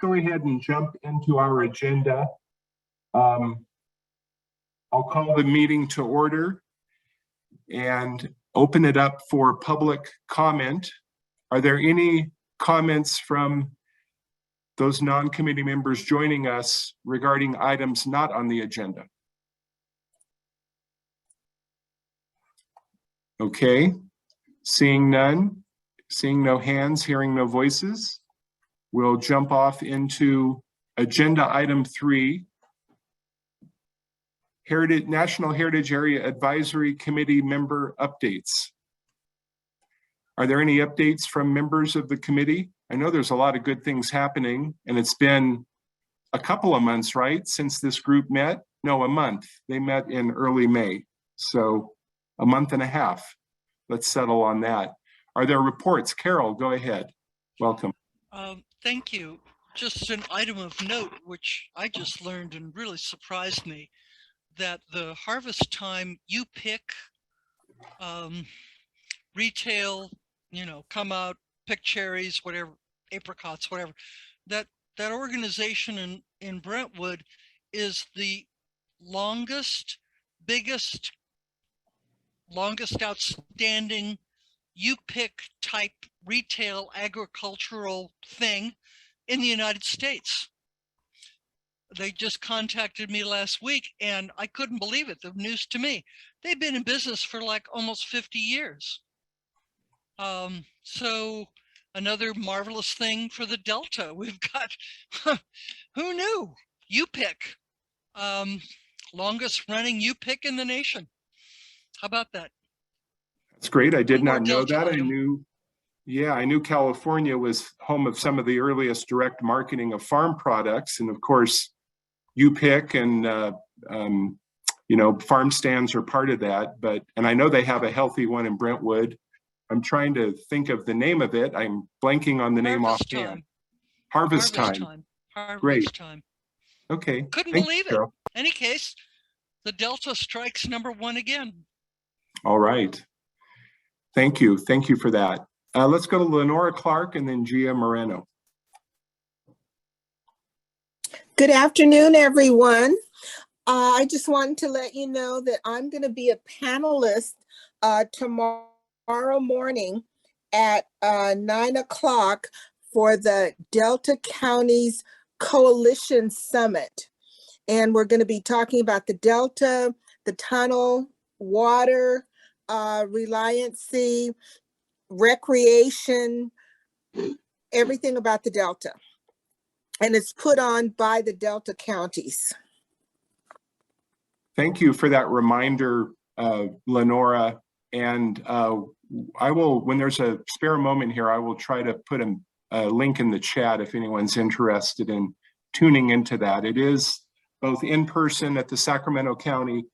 go ahead and jump into our agenda. I'll call the meeting to order and open it up for public comment. Are there any comments from those non-committee members joining us regarding items not on the agenda? Okay, seeing none, seeing no hands, hearing no voices, we'll jump off into agenda item 3, National Heritage Area Advisory Committee member updates. Are there any updates from members of the committee? I know there's a lot of good things happening, and it's been a couple of months, right, since this group met? No, a month. They met in early May, so a month and a half. Let's settle on that. Are there reports? Carol, go ahead. Welcome. Thank you. Just an item of note, which I just learned and really surprised me, that the harvest time you pick retail, come out, pick cherries, whatever, apricots, whatever, that organization in Brentwood is the longest outstanding you pick type retail agricultural thing in the United States. They just contacted me last week and I couldn't believe it. The news to me. They've been in business for like almost 50 years. So another marvelous thing for the Delta. We've got, who knew? You pick, longest running you pick in the nation. How about that? That's great. I did not know that. I knew California was home of some of the earliest direct marketing of farm products. And of course, you pick and, farm stands are part of that. And I know they have a healthy one in Brentwood. I'm trying to think of the name of it. I'm blanking on the name offhand. Harvest time. Great. Time. Okay. Couldn't believe it. Carol. Any case, the Delta strikes #1 again. All right. Thank you. Thank you for that. Let's go to Lenora Clark and then Gia Moreno. Good afternoon, everyone. I just wanted to let you know that I'm going to be a panelist tomorrow morning at 9 o'clock for the Delta Counties Coalition Summit. And we're going to be talking about the Delta, the tunnel, water, reliancy, recreation, everything about the Delta. And it's put on by the Delta counties. Thank you for that reminder, Lenora. And I will, when there's a spare moment here, I will try to put a link in the chat if anyone's interested in tuning into that. It is both in person at the Sacramento County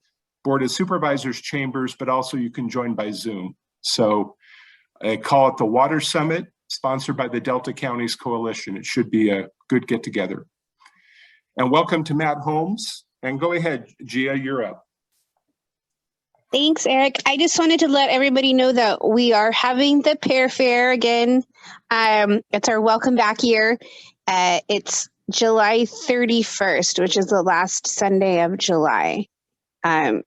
Board of Supervisors chambers, but also you can join by Zoom. So I call it the Water Summit, sponsored by the Delta Counties Coalition. It should be a good get together. And welcome to Matt Holmes. And go ahead, Gia, you're up. Thanks, Eric. I just wanted to let everybody know that we are having the Pear Fair again. It's our welcome back year. It's July 31st, which is the last Sunday of July.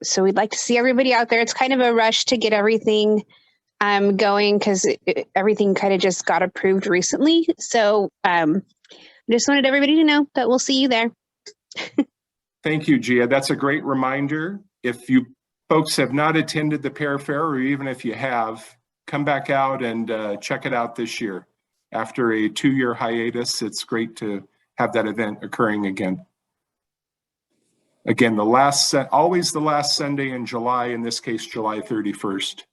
So we'd like to see everybody out there. It's kind of a rush to get everything going because everything kind of just got approved recently. So just wanted everybody to know that we'll see you there. Thank you, Gia. That's a great reminder. If you folks have not attended the Pear Fair, or even if you have, come back out and check it out this year. After a 2-year hiatus, it's great to have that event occurring again. Again, always the last Sunday in July, in this case, July 31st.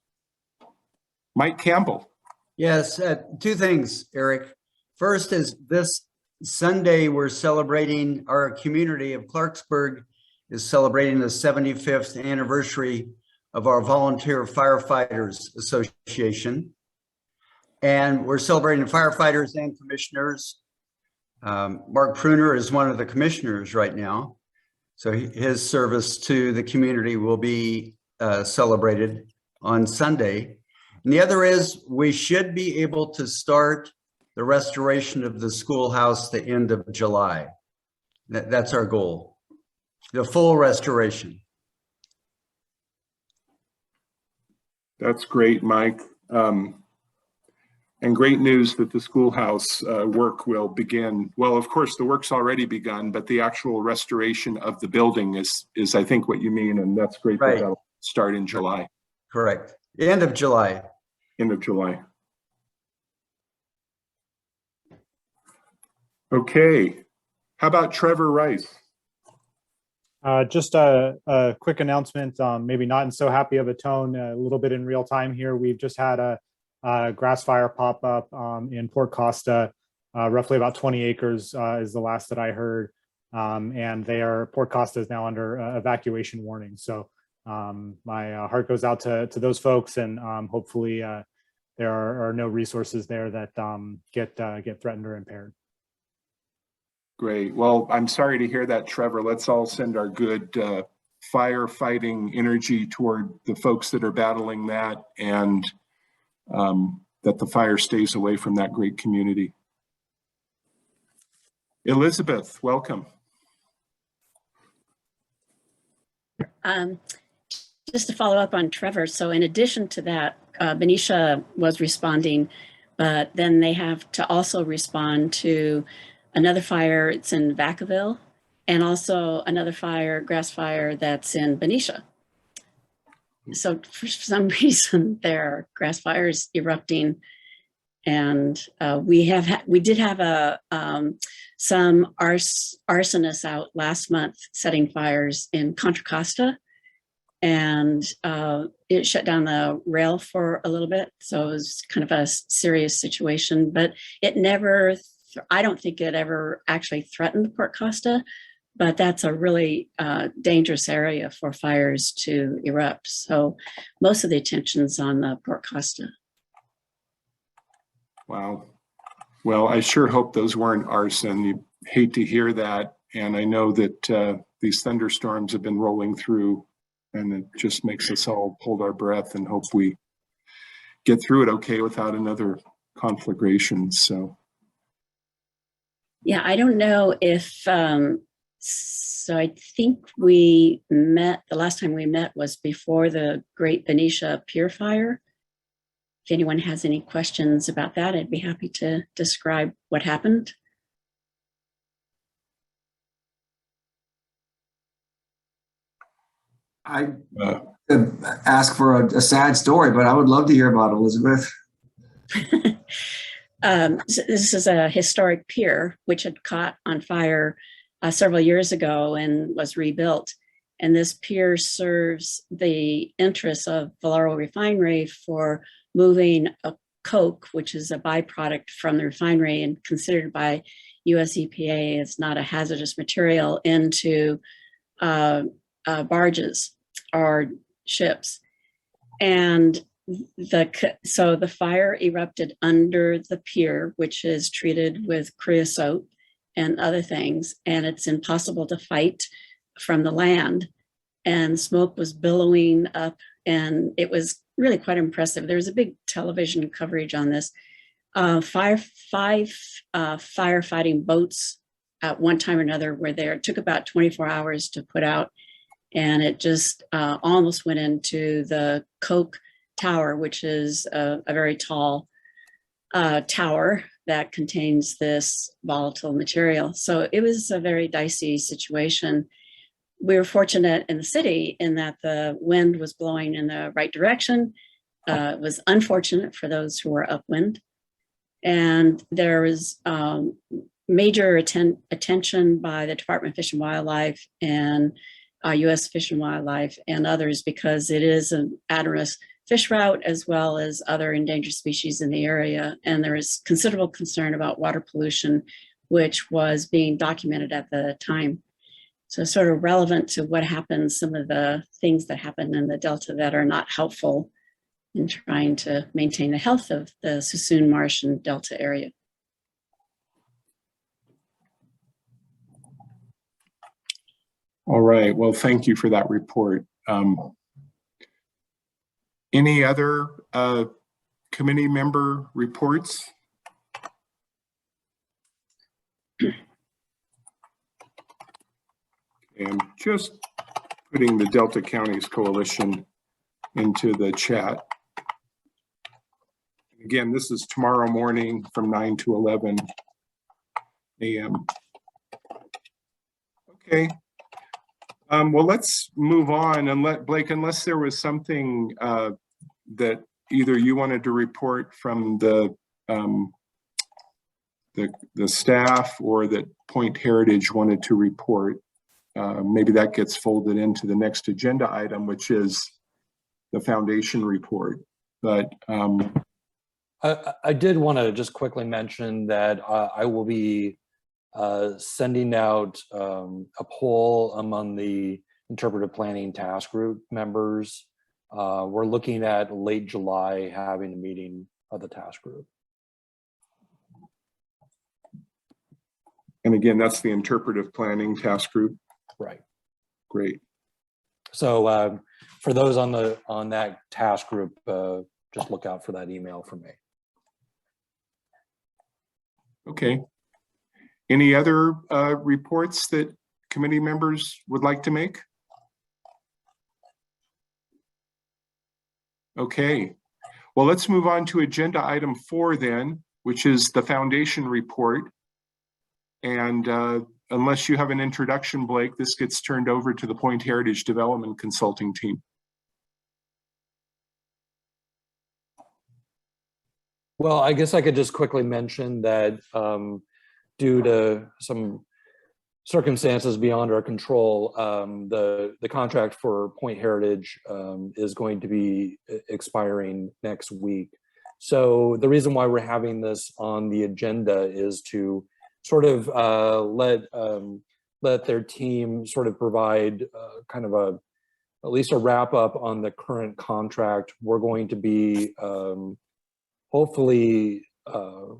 Mike Campbell. Yes, 2 things, Eric. First is this Sunday, we're celebrating, our community of Clarksburg is celebrating the 75th anniversary of our Volunteer Firefighters Association. And we're celebrating firefighters and commissioners. Mark Pruner is one of the commissioners right now. So his service to the community will be celebrated on Sunday. And the other is we should be able to start the restoration of the schoolhouse the end of July. That's our goal, the full restoration. That's great, Mike. And great news that the schoolhouse work will begin. Well, of course, the work's already begun, but the actual restoration of the building is I think what you mean, and that's great Right. that that'll start in July, Correct. End of July. end of July. Okay, how about Trevor Rice? Just a quick announcement, maybe not in so happy of a tone, a little bit in real time here. We've just had a grass fire pop up in Port Costa, roughly about 20 acres is the last that I heard. And Port Costa is now under evacuation warning. So my heart goes out to those folks, and hopefully there are no resources there that get threatened or impaired. Great. Well, I'm sorry to hear that, Trevor. Let's all send our good firefighting energy toward the folks that are battling that, and that the fire stays away from that great community. Elizabeth, welcome. Just to follow up on Trevor, so in addition to that, Benicia was responding, but then they have to also respond to another fire. It's in Vacaville, and also another fire, grass fire, that's in Benicia. So for some reason, there are grass fires erupting, and we did have some arsonists out last month setting fires in Contra Costa, and it shut down the rail for a little bit. So it was kind of a serious situation, but it never, I don't think it ever actually threatened Port Costa, but that's a really dangerous area for fires to erupt. So most of the attention's on the Port Costa. Wow. Well, I sure hope those weren't arson. You hate to hear that. And I know that these thunderstorms have been rolling through, and it just makes us all hold our breath and hope we get through it okay without another conflagration. So. Yeah, I don't know if, so I think we met, the last time we met was before the Great Benicia Pier Fire. If anyone has any questions about that, I'd be happy to describe what happened. I could ask for a sad story, but I would love to hear about it, Elizabeth. So this is a historic pier which had caught on fire several years ago and was rebuilt. And this pier serves the interests of Valero Refinery for moving a coke, which is a byproduct from the refinery and considered by US EPA as not a hazardous material, into barges or ships. And so the fire erupted under the pier, which is treated with creosote and other things, and it's impossible to fight from the land. And smoke was billowing up, and it was really quite impressive. There was a big television coverage on this. Five firefighting boats at one time or another were there. It took about 24 hours to put out, and it just almost went into the coke tower, which is a very tall tower that contains this volatile material. So it was a very dicey situation. We were fortunate in the city in that the wind was blowing in the right direction. It was unfortunate for those who were upwind. And there was major attention by the Department of Fish and Wildlife and US Fish and Wildlife and others, because it is an at-risk fish route as well as other endangered species in the area. And there is considerable concern about water pollution, which was being documented at the time. So sort of relevant to what happens, some of the things that happen in the Delta that are not helpful in trying to maintain the health of the Suisun Marsh and Delta area. All right, well, thank you for that report. Any other committee member reports? And just putting the Delta Counties Coalition into the chat. Again, this is tomorrow morning from 9 to 11 a.m. Okay. Well, let's move on and let Blake, unless there was something that either you wanted to report from the staff or that Point Heritage wanted to report, maybe that gets folded into the next agenda item, which is the foundation report. But I did want to just quickly mention that I will be sending out a poll among the interpretive planning task group members. We're looking at late July having a meeting of the task group. and again, that's the interpretive planning task group. Right. Great. So for those on that task group, just look out for that email from me. Okay. Any other reports that committee members would like to make? Okay. Well, let's move on to agenda item 4 then, which is the foundation report. And unless you have an introduction, Blake, this gets turned over to the Point Heritage Development Consulting team. Well, I guess I could just quickly mention that due to some circumstances beyond our control, the contract for Point Heritage is going to be expiring next week. So the reason why we're having this on the agenda is to sort of let their team sort of provide kind of at least a wrap up on the current contract. We're going to be hopefully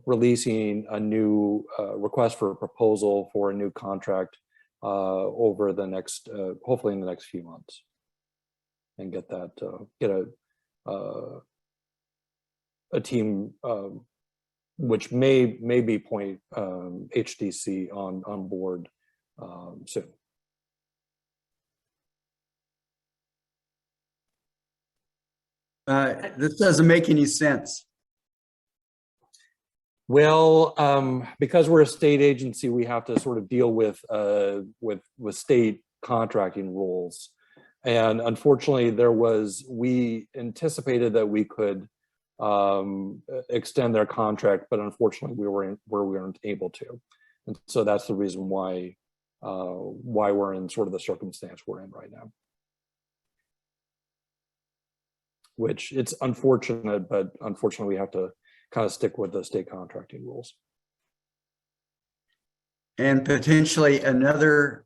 releasing a new request for a proposal for a new contract over the next, hopefully in the next few months, and get that, get a team which may be Point HDC on board soon. This doesn't make any sense. Well, because we're a state agency, we have to sort of deal with state contracting rules, and unfortunately, we anticipated that we could extend their contract, but unfortunately, we weren't able to, and so that's the reason why we're in sort of the circumstance we're in right now. Which it's unfortunate, but unfortunately, we have to kind of stick with the state contracting rules. And potentially another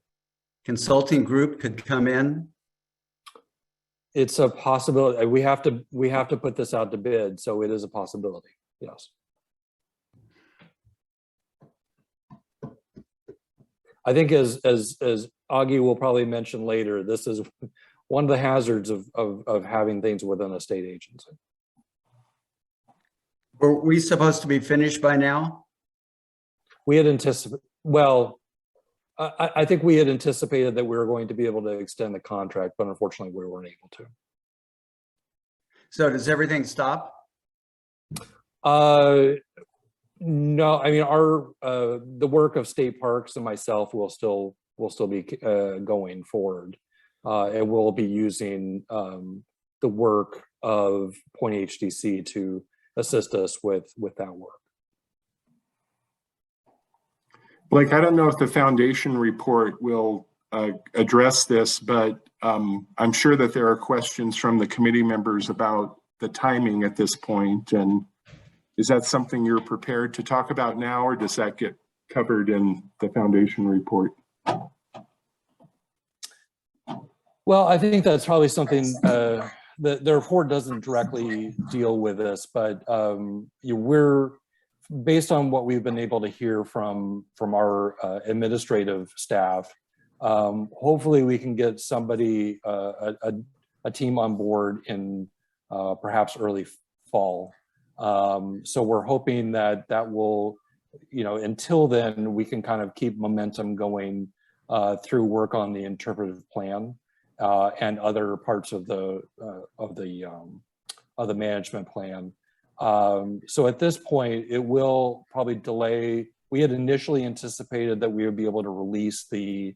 consulting group could come in. It's a possibility. We have to put this out to bid, so it is a possibility. Yes. I think as Augie will probably mention later, this is one of the hazards of having things within a state agency. Were we supposed to be finished by now? We had anticipated, well, I think we had anticipated that we were going to be able to extend the contract, but unfortunately we weren't able to. So does everything stop? No, I mean, the work of state parks and myself will still be going forward. And we'll be using the work of Point HDC to assist us with that work. Blake, I don't know if the foundation report will address this, but I'm sure that there are questions from the committee members about the timing at this point. And is that something you're prepared to talk about now, or does that get covered in the foundation report? Well, I think that's probably something, the report doesn't directly deal with this, but we're, based on what we've been able to hear from our administrative staff, hopefully we can get somebody, a team on board in perhaps early fall. So we're hoping that will until then, we can kind of keep momentum going through work on the interpretive plan and other parts of the management plan. So at this point, it will probably delay. We had initially anticipated that we would be able to release the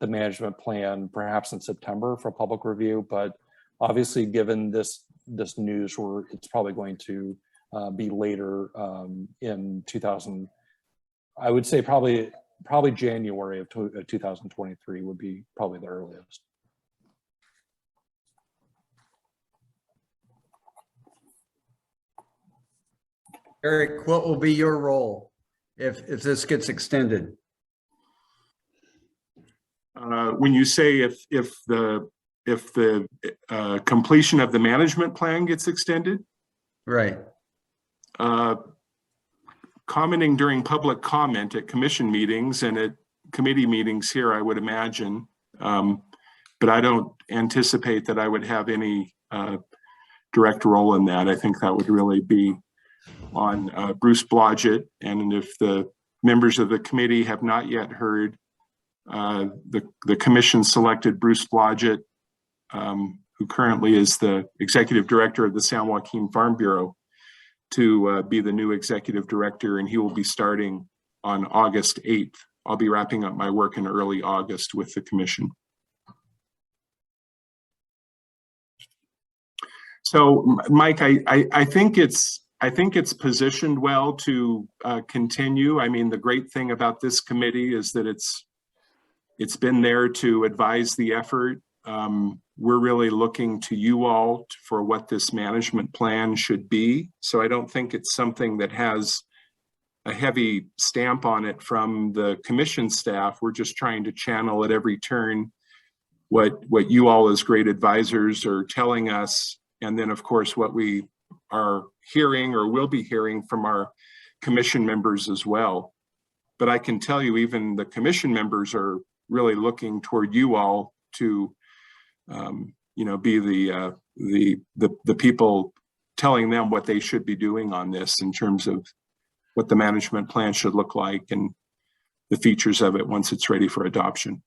management plan perhaps in September for public review, but obviously given this news, it's probably going to be later in 2000. I would say probably January of 2023 would be probably the earliest. Eric, what will be your role if this gets extended? When you say if the completion of the management plan gets extended, Right. Commenting during public comment at commission meetings and at committee meetings here, I would imagine, but I don't anticipate that I would have any direct role in that. I think that would really be on Bruce Blodgett, and if the members of the committee have not yet heard, the commission selected Bruce Blodgett, who currently is the executive director of the San Joaquin Farm Bureau, to be the new executive director, and he will be starting on August 8th. I'll be wrapping up my work in early August with the commission. So, Mike, I think it's positioned well to continue. I mean, the great thing about this committee is that it's been there to advise the effort. We're really looking to you all for what this management plan should be. So I don't think it's something that has a heavy stamp on it from the commission staff. We're just trying to channel at every turn what you all as great advisors are telling us. And then of course, what we are hearing or will be hearing from our commission members as well. But I can tell you, even the commission members are really looking toward you all to be the people telling them what they should be doing on this in terms of what the management plan should look like and the features of it once it's ready for adoption.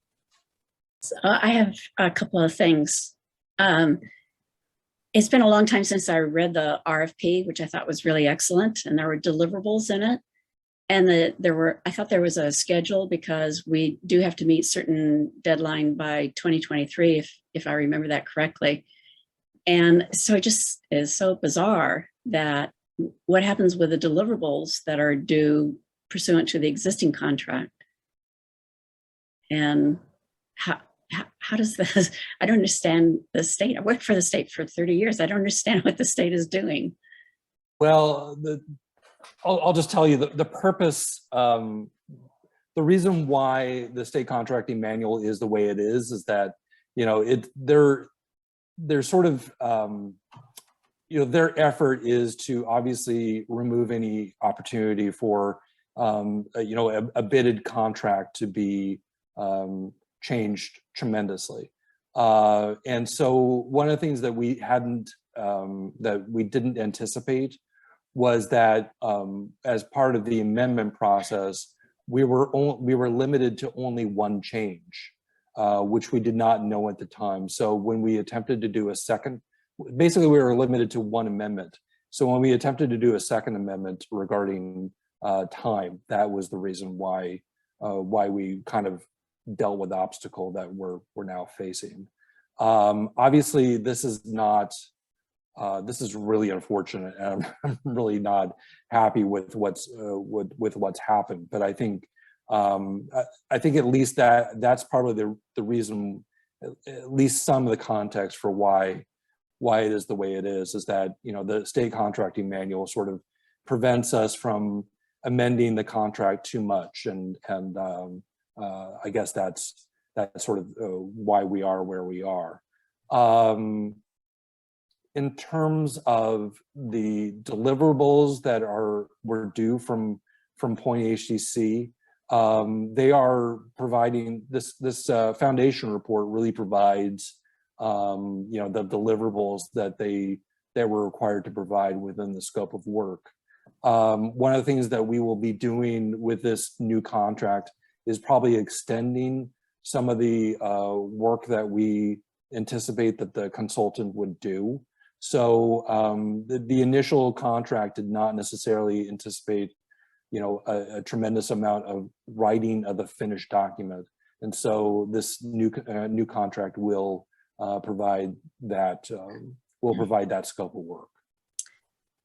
I have a couple of things. It's been a long time since I read the RFP, which I thought was really excellent, and there were deliverables in it. And I thought there was a schedule because we do have to meet certain deadline by 2023, if I remember that correctly. And so it just is so bizarre that what happens with the deliverables that are due pursuant to the existing contract. And how does this, I don't understand the state. I worked for the state for 30 years. I don't understand what the state is doing. Well, I'll just tell you the purpose, the reason why the state contracting manual is the way it is that, they're sort of, their effort is to obviously remove any opportunity for, a bidded contract to be changed tremendously. And so one of the things that we didn't anticipate was that as part of the amendment process, we were limited to only one change, which we did not know at the time. So when we attempted to do a second, basically we were limited to one amendment. So when we attempted to do a second amendment regarding time, that was the reason why we kind of dealt with the obstacle that we're now facing. Obviously, this is not. This is really unfortunate, and I'm really not happy with what's happened. But I think at least that's probably the reason, at least some of the context for why it is the way it is that the state contracting manual sort of prevents us from amending the contract too much, and I guess that's sort of why we are where we are. In terms of the deliverables that were due from Point HTC, they are providing this foundation report really provides the deliverables that they were required to provide within the scope of work. One of the things that we will be doing with this new contract is probably extending some of the work that we anticipate that the consultant would do. So the initial contract did not necessarily anticipate, a tremendous amount of writing of the finished document. And so this new contract will provide that scope of work.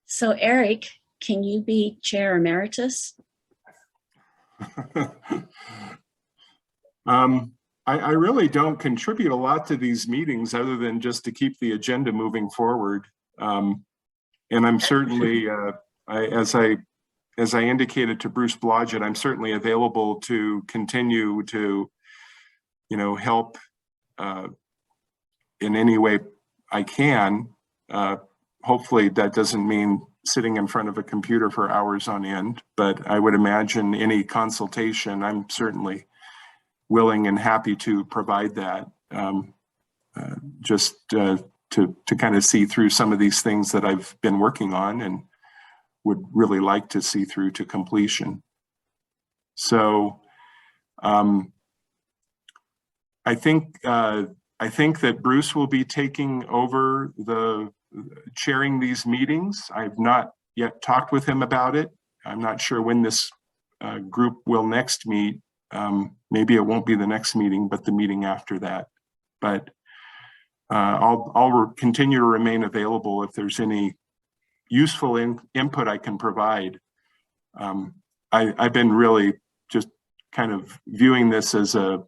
So Eric, can you be chair emeritus? I really don't contribute a lot to these meetings other than just to keep the agenda moving forward. And I'm certainly, as I indicated to Bruce Blodgett, I'm certainly available to continue to, help in any way I can. Hopefully that doesn't mean sitting in front of a computer for hours on end, but I would imagine any consultation, I'm certainly willing and happy to provide that, just to kind of see through some of these things that I've been working on and would really like to see through to completion. So I think that Bruce will be taking over the chairing these meetings. I've not yet talked with him about it. I'm not sure when this group will next meet. Maybe it won't be the next meeting, but the meeting after that. But I'll continue to remain available if there's any useful input I can provide. I've been really just kind of viewing this as a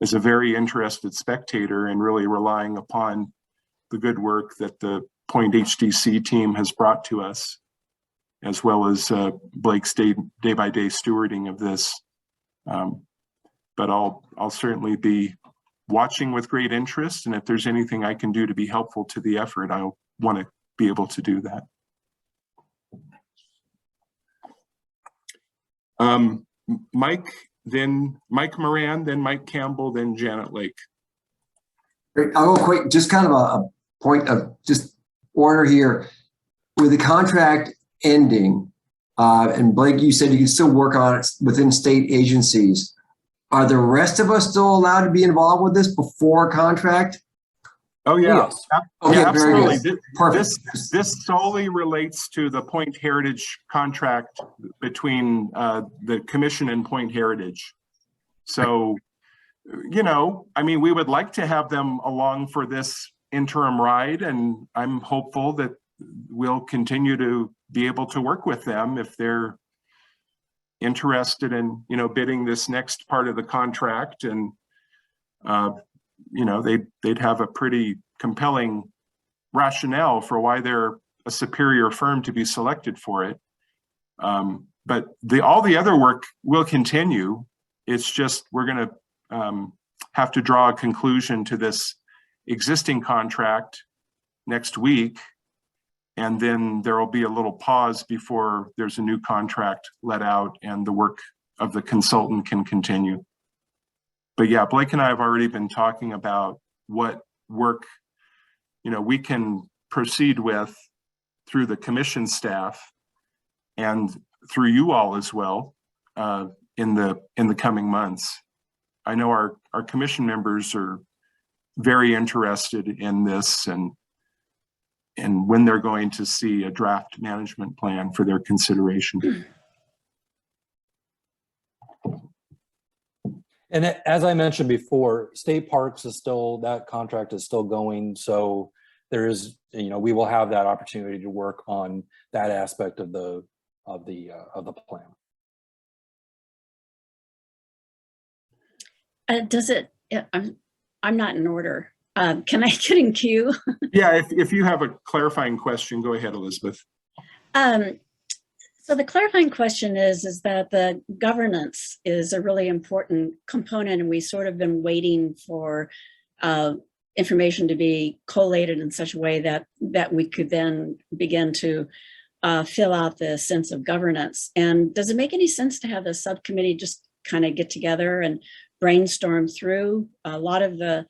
very interested spectator and really relying upon the good work that the Point HDC team has brought to us, as well as Blake's day-by-day stewarding of this. But I'll certainly be watching with great interest, and if there's anything I can do to be helpful to the effort, I'll want to be able to do that. Mike Moran, then Mike Campbell, then Janet Lake. Great. I'll go quick, just kind of a point of just order here. With the contract ending, and Blake, you said you can still work on it within state agencies. Are the rest of us still allowed to be involved with this before contract? Oh yeah, yes. Okay, yeah, very absolutely. good. Perfect. This solely relates to the Point Heritage contract between the commission and Point Heritage. So, I mean, we would like to have them along for this interim ride, and I'm hopeful that we'll continue to be able to work with them if they're interested in, bidding this next part of the contract. And they'd have a pretty compelling rationale for why they're a superior firm to be selected for it. But all the other work will continue. It's just we're going to have to draw a conclusion to this existing contract next week, and then there will be a little pause before there's a new contract let out and the work of the consultant can continue. But yeah, Blake and I have already been talking about what work, we can proceed with through the commission staff and through you all as well in the coming months. I know our commission members are very interested in this and when they're going to see a draft management plan for their consideration. And as I mentioned before, state parks is still, that contract is still going. So there is, we will have that opportunity to work on that aspect of the plan. Does it? I'm not in order. Can I get in queue? Yeah, if you have a clarifying question, go ahead, Elizabeth. So the clarifying question is that the governance is a really important component, and we sort of been waiting for information to be collated in such a way that we could then begin to fill out the sense of governance. And does it make any sense to have the subcommittee just kind of get together and brainstorm through? A lot of the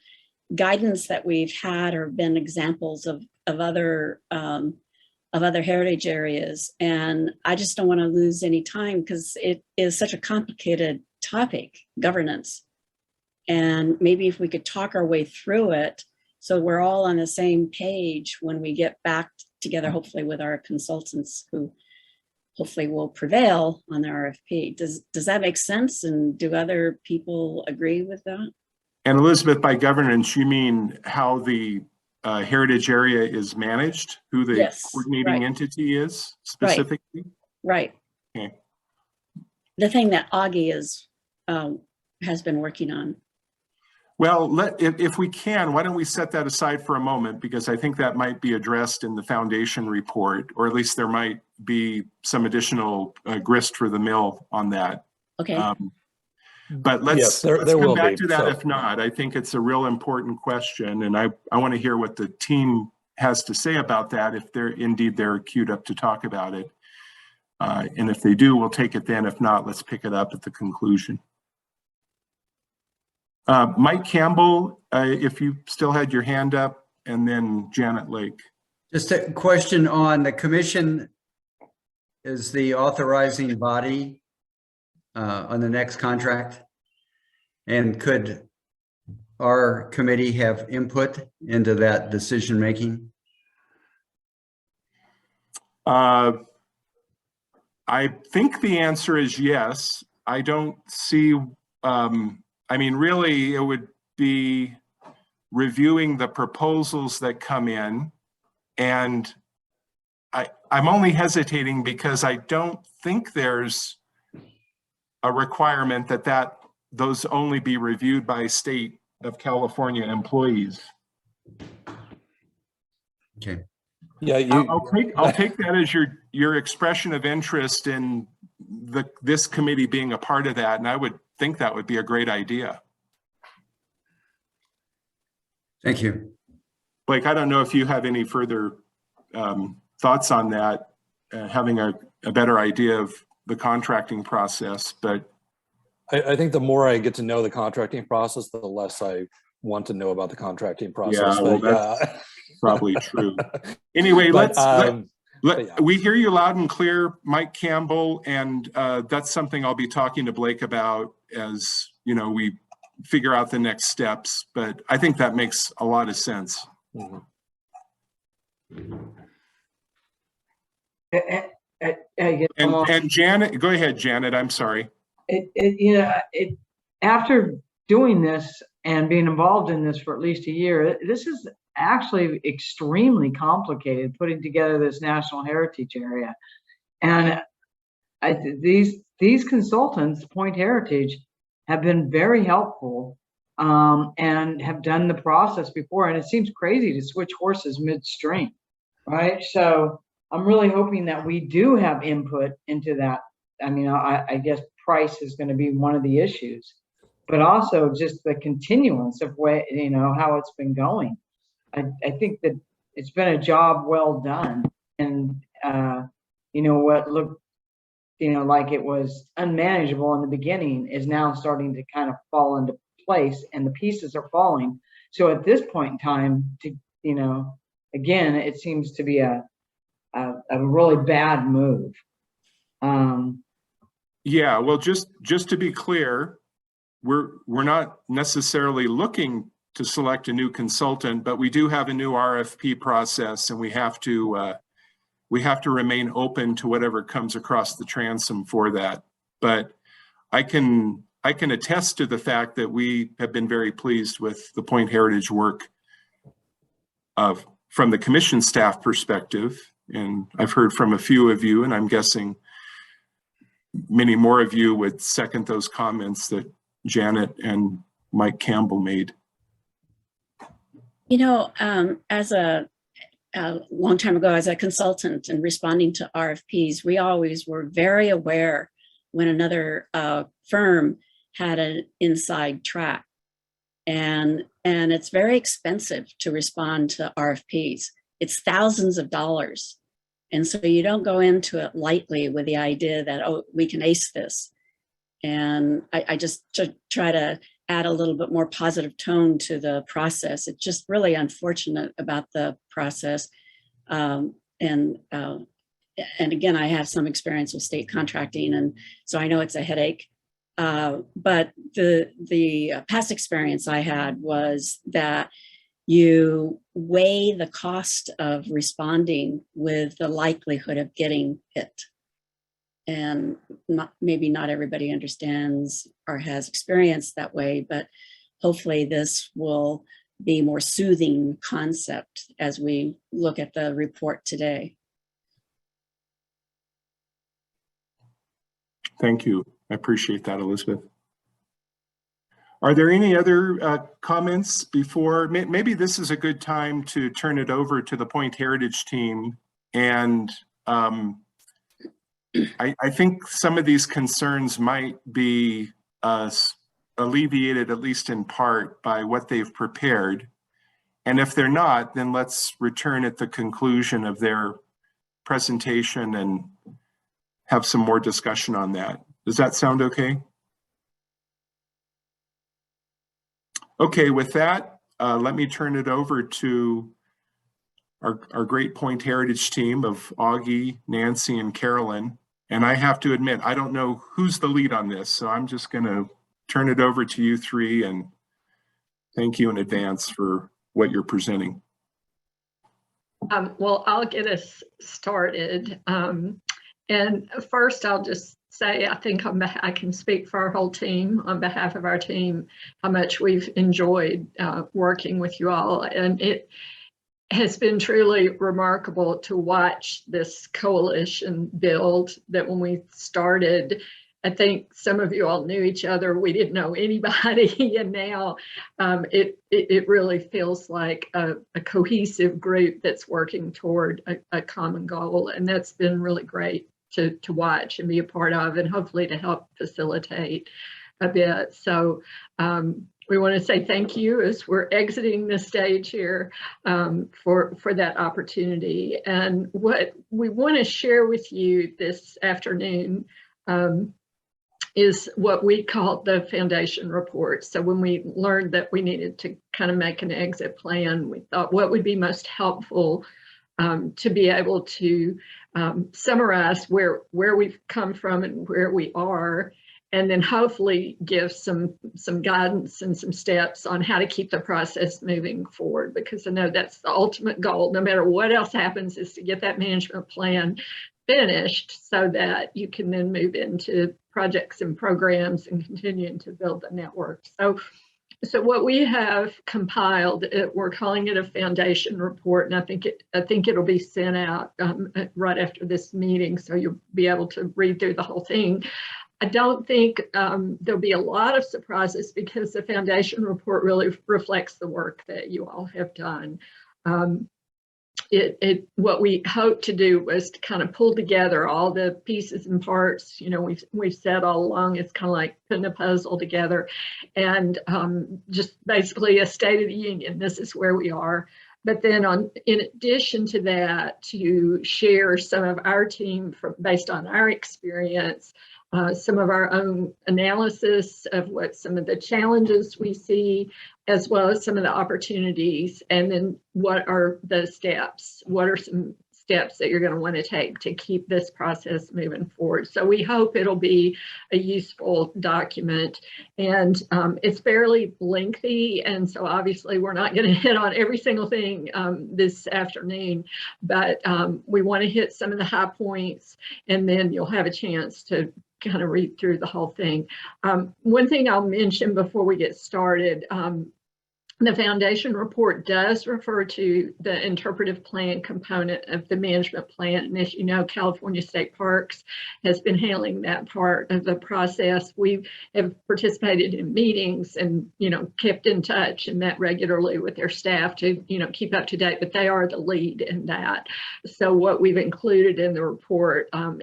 guidance that we've had or been examples of other of other heritage areas. And I just don't want to lose any time because it is such a complicated topic, governance. And maybe if we could talk our way through it, so we're all on the same page when we get back together, hopefully with our consultants who hopefully will prevail on the RFP. Does that make sense? And do other people agree with that? And Elizabeth, by governance, you mean how the heritage area is managed, who the Yes, coordinating right. entity is specifically? Right. Okay. The thing that Augie is has been working on. Well, if we can, why don't we set that aside for a moment, because I think that might be addressed in the foundation report, or at least there might be some additional grist for the mill on that. Okay. But let's, Yes, there come will back be, to that so. if not. I think it's a real important question, and I want to hear what the team has to say about that if they're queued up to talk about it. And if they do, we'll take it then. If not, let's pick it up at the conclusion. Mike Campbell, if you still had your hand up, and then Janet Lake. Just a question on the commission is the authorizing body on the next contract. And could our committee have input into that decision making? I think the answer is yes. I don't see, I mean, really, it would be reviewing the proposals that come in. And I'm only hesitating because I don't think there's a requirement that those only be reviewed by state of California employees. Okay. Yeah, I'll take that as your expression of interest in this committee being a part of that, and I would think that would be a great idea. Thank you. Blake, I don't know if you have any further thoughts on that, having a better idea of the contracting process, but I think the more I get to know the contracting process, the less I want to know about the contracting process. yeah, well, that's probably true. Anyway, but, we hear you loud and clear, Mike Campbell, and that's something I'll be talking to Blake about as we figure out the next steps. But I think that makes a lot of sense. Mm-hmm. And Janet, go ahead, Janet. I'm sorry. After doing this and being involved in this for at least a year, this is actually extremely complicated, putting together this national heritage area. And these consultants, Point Heritage, have been very helpful and have done the process before. And it seems crazy to switch horses midstream, right? So I'm really hoping that we do have input into that. I mean, I guess price is going to be one of the issues, but also just the continuance of how it's been going. I think that it's been a job well done, and what looked like it was unmanageable in the beginning is now starting to kind of fall into place, and the pieces are falling. So at this point in time, again, it seems to be a really bad move. Yeah, well, just to be clear, we're not necessarily looking to select a new consultant, but we do have a new RFP process, and we have to remain open to whatever comes across the transom for that. But I can attest to the fact that we have been very pleased with the Point Heritage work from the commission staff perspective, and I've heard from a few of you, and I'm guessing many more of you would second those comments that Janet and Mike Campbell made. As a long time ago, as a consultant and responding to RFPs, we always were very aware when another firm had an inside track. And it's very expensive to respond to RFPs. It's thousands of dollars. And so you don't go into it lightly with the idea that, oh, we can ace this. And I just try to add a little bit more positive tone to the process. It's just really unfortunate about the process. And and again, I have some experience with state contracting, and so I know it's a headache. But the past experience I had was that you weigh the cost of responding with the likelihood of getting hit. And maybe not everybody understands or has experienced that way, but hopefully this will be more soothing concept as we look at the report today. Thank you. I appreciate that, Elizabeth. Are there any other comments before? Maybe this is a good time to turn it over to the Point Heritage team. And I think some of these concerns might be alleviated, at least in part, by what they've prepared. And if they're not, then let's return at the conclusion of their presentation and have some more discussion on that. Does that sound okay? Okay, with that, let me turn it over to our great Point Heritage team of Augie, Nancy, and Carolyn. And I have to admit, I don't know who's the lead on this, so I'm just going to turn it over to you three, and thank you in advance for what you're presenting. Well, I'll get us started. And first, I'll just say, I think I can speak for our whole team, on behalf of our team, how much we've enjoyed working with you all. And it has been truly remarkable to watch this coalition build. That when we started, I think some of you all knew each other. We didn't know anybody, and now it really feels like a cohesive group that's working toward a common goal, and that's been really great to watch and be a part of, and hopefully to help facilitate a bit. So we want to say thank you as we're exiting the stage here for that opportunity. And what we want to share with you this afternoon is what we call the foundation report. So when we learned that we needed to kind of make an exit plan, we thought what would be most helpful to be able to summarize where we've come from and where we are, and then hopefully give some guidance and some steps on how to keep the process moving forward, because I know that's the ultimate goal, no matter what else happens, is to get that management plan finished so that you can then move into projects and programs and continuing to build the network. So what we have compiled, we're calling it a foundation report, and I think it'll be sent out right after this meeting, so you'll be able to read through the whole thing. I don't think there'll be a lot of surprises, because the foundation report really reflects the work that you all have done. What we hope to do was to kind of pull together all the pieces and parts. You know, we've said all along, it's kind of like putting a puzzle together, and just basically a state of the union. This is where we are. But then in addition to that, to share some of our team based on our experience, some of our own analysis of what some of the challenges we see, as well as some of the opportunities, and then what are the steps? What are some steps that you're going to want to take to keep this process moving forward? So we hope it'll be a useful document, and it's fairly lengthy, and so obviously we're not going to hit on every single thing this afternoon, but we want to hit some of the high points, and then you'll have a chance to kind of read through the whole thing. One thing I'll mention before we get started, the foundation report does refer to the interpretive plan component of the management plan. And as you know, California State Parks has been handling that part of the process. We have participated in meetings and, you know, kept in touch and met regularly with their staff to, you know, keep up to date, but they are the lead in that. So what we've included in the report are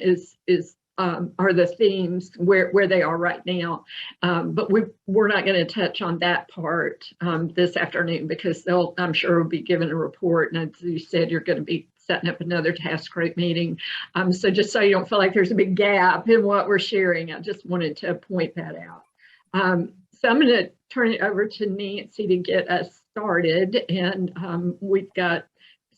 the themes where they are right now. But we're not going to touch on that part this afternoon, because I'm sure, will be given a report. And as you said, you're going to be setting up another task group meeting. So just so you don't feel like there's a big gap in what we're sharing, I just wanted to point that out. So I'm going to turn it over to Nancy to get us started. And we've got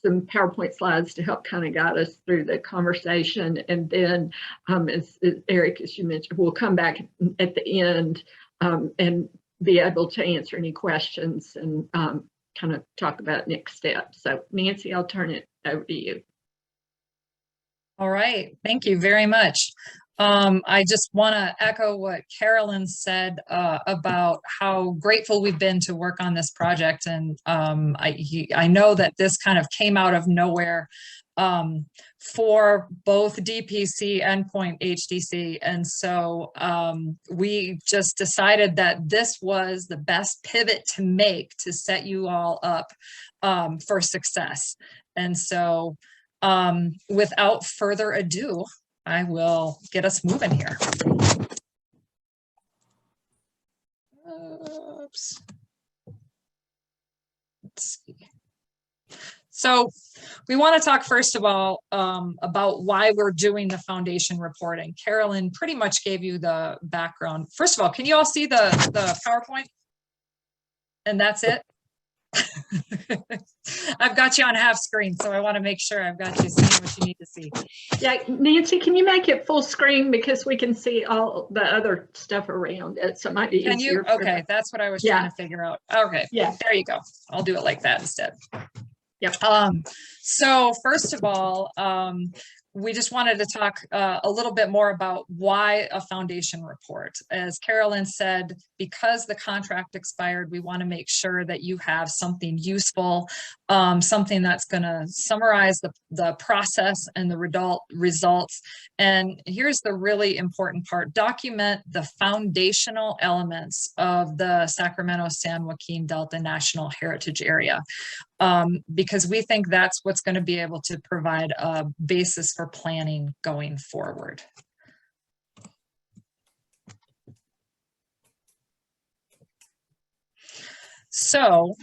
some PowerPoint slides to help kind of guide us through the conversation. And then, as Eric, as you mentioned, we'll come back at the end and be able to answer any questions and kind of talk about next steps. So Nancy, I'll turn it over to you. All right, thank you very much. I just want to echo what Carolyn said about how grateful we've been to work on this project. And I know that this kind of came out of nowhere for both DPC and Point HDC. And so we just decided that this was the best pivot to make to set you all up for success. And so without further ado, I will get us moving here. Oops. Let's see. So we want to talk first of all about why we're doing the foundation reporting. Carolyn pretty much gave you the background. First of all, can you all see the PowerPoint? And that's it? I've got you on half screen, so I want to make sure I've got you seeing what you need to see. Yeah, Nancy, can you make it full screen because we can see all the other stuff around it, so it might be Can easier. you? Okay, that's what I was trying to figure out. Okay, yeah, there you go. I'll do it like that instead. Yep. So first of all, we just wanted to talk a little bit more about why a foundation report. As Carolyn said, because the contract expired, we want to make sure that you have something useful, something that's going to summarize the process and the results. And here's the really important part: document the foundational elements of the Sacramento-San Joaquin Delta National Heritage Area. Because we think that's what's going to be able to provide a basis for planning going forward. So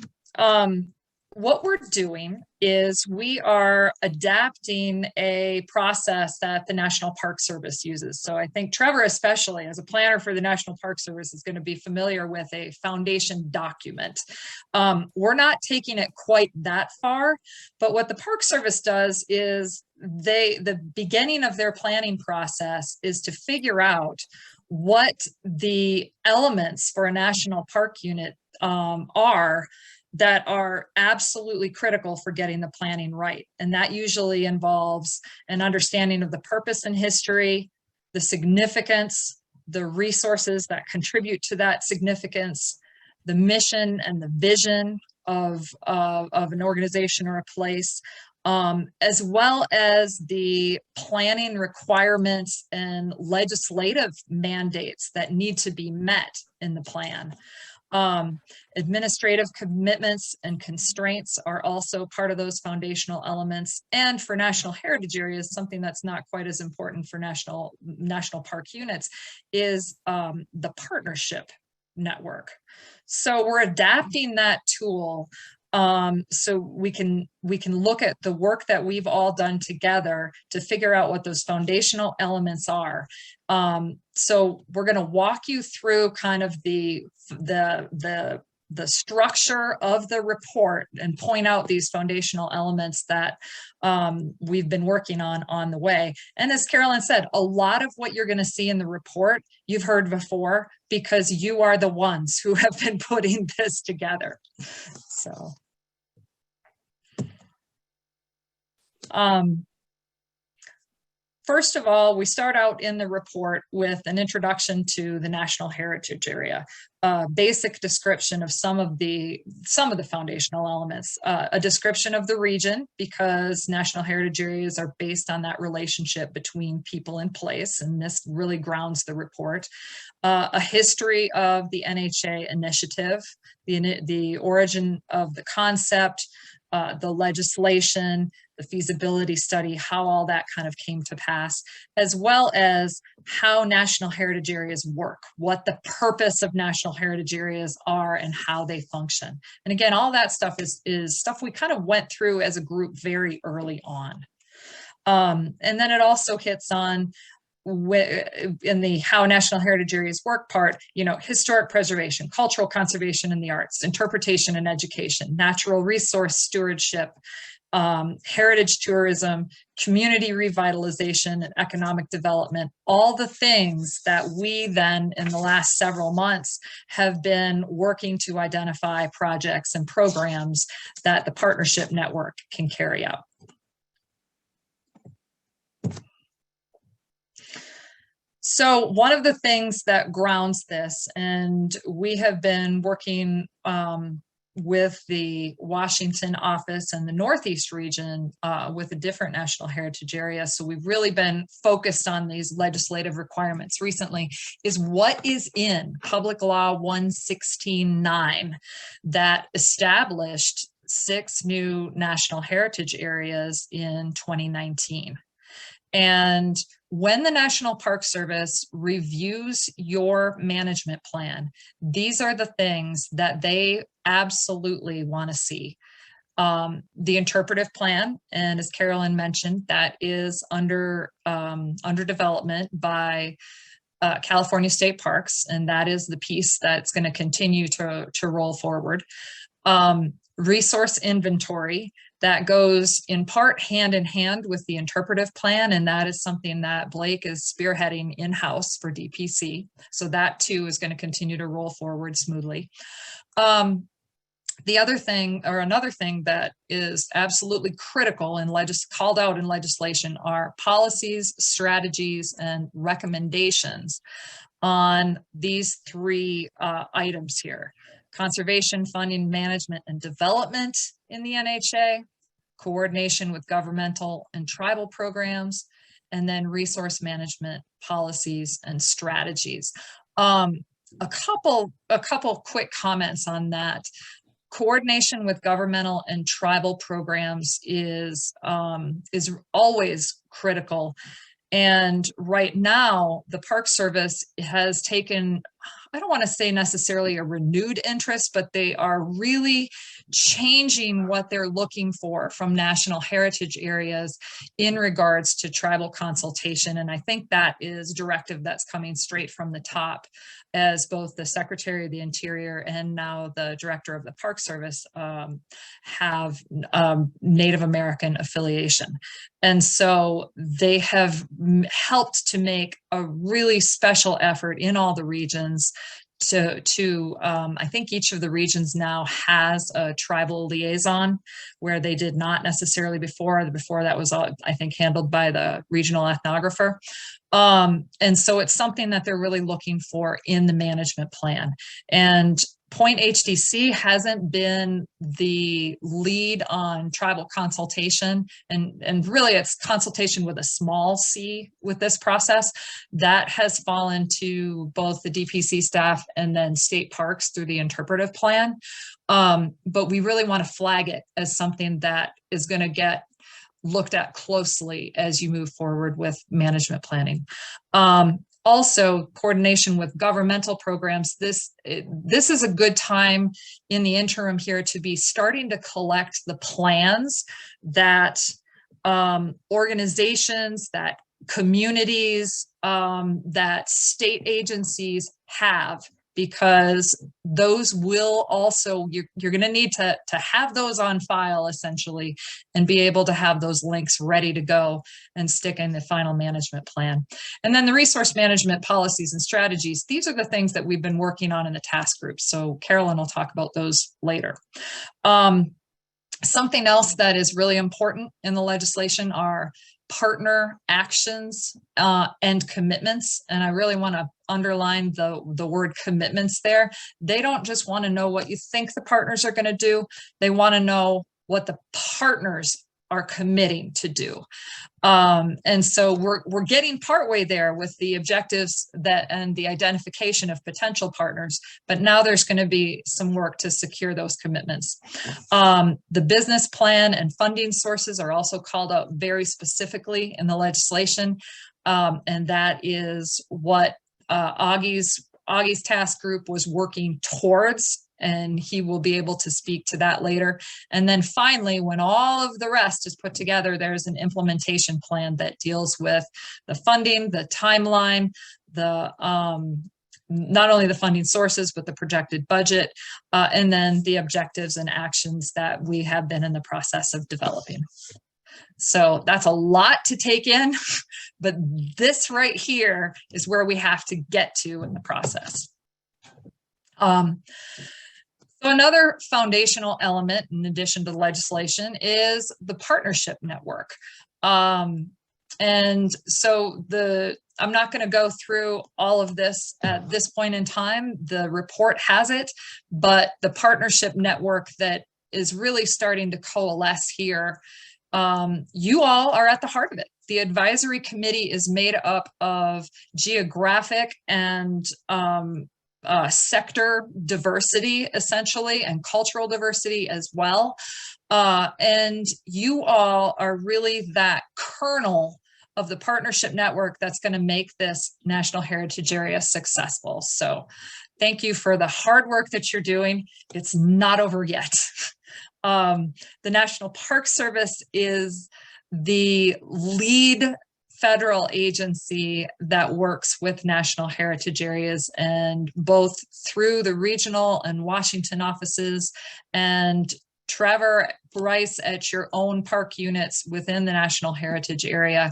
what we're doing is we are adapting a process that the National Park Service uses. So I think Trevor, especially as a planner for the National Park Service, is going to be familiar with a foundation document. We're not taking it quite that far, but what the Park Service does is the beginning of their planning process is to figure out what the elements for a national park unit are that are absolutely critical for getting the planning right. And that usually involves an understanding of the purpose and history, the significance, the resources that contribute to that significance, the mission and the vision of an organization or a place, as well as the planning requirements and legislative mandates that need to be met in the plan. Administrative commitments and constraints are also part of those foundational elements. And for national heritage areas, something that's not quite as important for national park units is the partnership network. So we're adapting that tool so we can look at the work that we've all done together to figure out what those foundational elements are. So we're going to walk you through kind of the structure of the report and point out these foundational elements that we've been working on the way. And as Carolyn said, a lot of what you're going to see in the report you've heard before because you are the ones who have been putting this together. So first of all, we start out in the report with an introduction to the National Heritage Area, a basic description of some of the foundational elements, a description of the region, because National Heritage Areas are based on that relationship between people and place, and this really grounds the report. A history of the NHA initiative, the origin of the concept, the legislation, the feasibility study, how all that kind of came to pass, as well as how national heritage areas work, what the purpose of national heritage areas are and how they function. And again, all that stuff is stuff we kind of went through as a group very early on. And then it also hits on in the how national heritage areas work part, historic preservation, cultural conservation and the arts, interpretation and education, natural resource stewardship, heritage tourism, community revitalization, and economic development, all the things that we then in the last several months have been working to identify projects and programs that the partnership network can carry out. So one of the things that grounds this, and we have been working with the Washington office and the Northeast region with a different national heritage area. So we've really been focused on these legislative requirements recently, is what is in Public Law 116.9 that established 6 new national heritage areas in 2019. And when the National Park Service reviews your management plan, these are the things that they absolutely want to see. The interpretive plan, and as Carolyn mentioned, that is under development by California State Parks, and that is the piece that's going to continue to roll forward. Resource inventory, that goes in part hand in hand with the interpretive plan, and that is something that Blake is spearheading in-house for DPC. So that too is going to continue to roll forward smoothly. The other thing, or another thing that is absolutely critical and called out in legislation, are policies, strategies, and recommendations on these 3 items here: conservation, funding, management, and development in the NHA, coordination with governmental and tribal programs, and then resource management policies and strategies. A couple quick comments on that. Coordination with governmental and tribal programs is always critical. And right now, the Park Service has taken, I don't want to say necessarily a renewed interest, but they are really changing what they're looking for from national heritage areas in regards to tribal consultation. And I think that is directive that's coming straight from the top, as both the Secretary of the Interior and now the Director of the Park Service have Native American affiliation. And so they have helped to make a really special effort in all the regions to I think each of the regions now has a tribal liaison, where they did not necessarily before. Before that was, I think, handled by the regional ethnographer. And so it's something that they're really looking for in the management plan. And Point HDC hasn't been the lead on tribal consultation, and really it's consultation with a small c with this process. That has fallen to both the DPC staff and then state parks through the interpretive plan. But we really want to flag it as something that is going to get looked at closely as you move forward with management planning. Also, coordination with governmental programs. This is a good time in the interim here to be starting to collect the plans that organizations, that communities, that state agencies have, because those will also, you're going to need to have those on file essentially, and be able to have those links ready to go and stick in the final management plan. And then the resource management policies and strategies, these are the things that we've been working on in the task group. So Carolyn will talk about those later. Something else that is really important in the legislation are partner actions and commitments. And I really want to underline the word commitments there. They don't just want to know what you think the partners are going to do. They want to know what the partners are committing to do. And so we're getting partway there with the objectives and the identification of potential partners, but now there's going to be some work to secure those commitments. The business plan and funding sources are also called out very specifically in the legislation. And that is what Augie's task group was working towards, and he will be able to speak to that later. And then finally, when all of the rest is put together, there's an implementation plan that deals with the funding, the timeline, the not only the funding sources, but the projected budget, and then the objectives and actions that we have been in the process of developing. So that's a lot to take in, but this right here is where we have to get to in the process. So another foundational element, in addition to legislation, is the partnership network. And so I'm not going to go through all of this at this point in time. The report has it, but the partnership network that is really starting to coalesce here, you all are at the heart of it. The advisory committee is made up of geographic and sector diversity, essentially, and cultural diversity as well. And you all are really that kernel of the partnership network that's going to make this National Heritage Area successful. So thank you for the hard work that you're doing. It's not over yet. The National Park Service is the lead federal agency that works with national heritage areas, and both through the regional and Washington offices, and Trevor Bryce at your own park units within the National Heritage Area.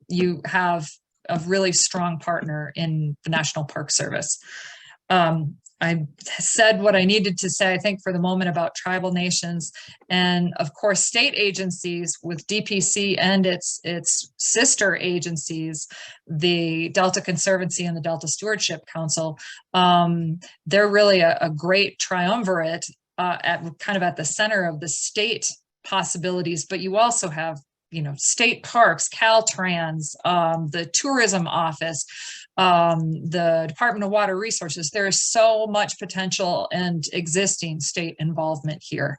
You have a really strong partner in the National Park Service. I said what I needed to say, I think, for the moment about tribal nations, and of course state agencies with DPC and its sister agencies, the Delta Conservancy and the Delta Stewardship Council. They're really a great triumvirate at the center of the state possibilities, but you also have, state parks, Caltrans, the tourism office, the Department of Water Resources. There is so much potential and existing state involvement here.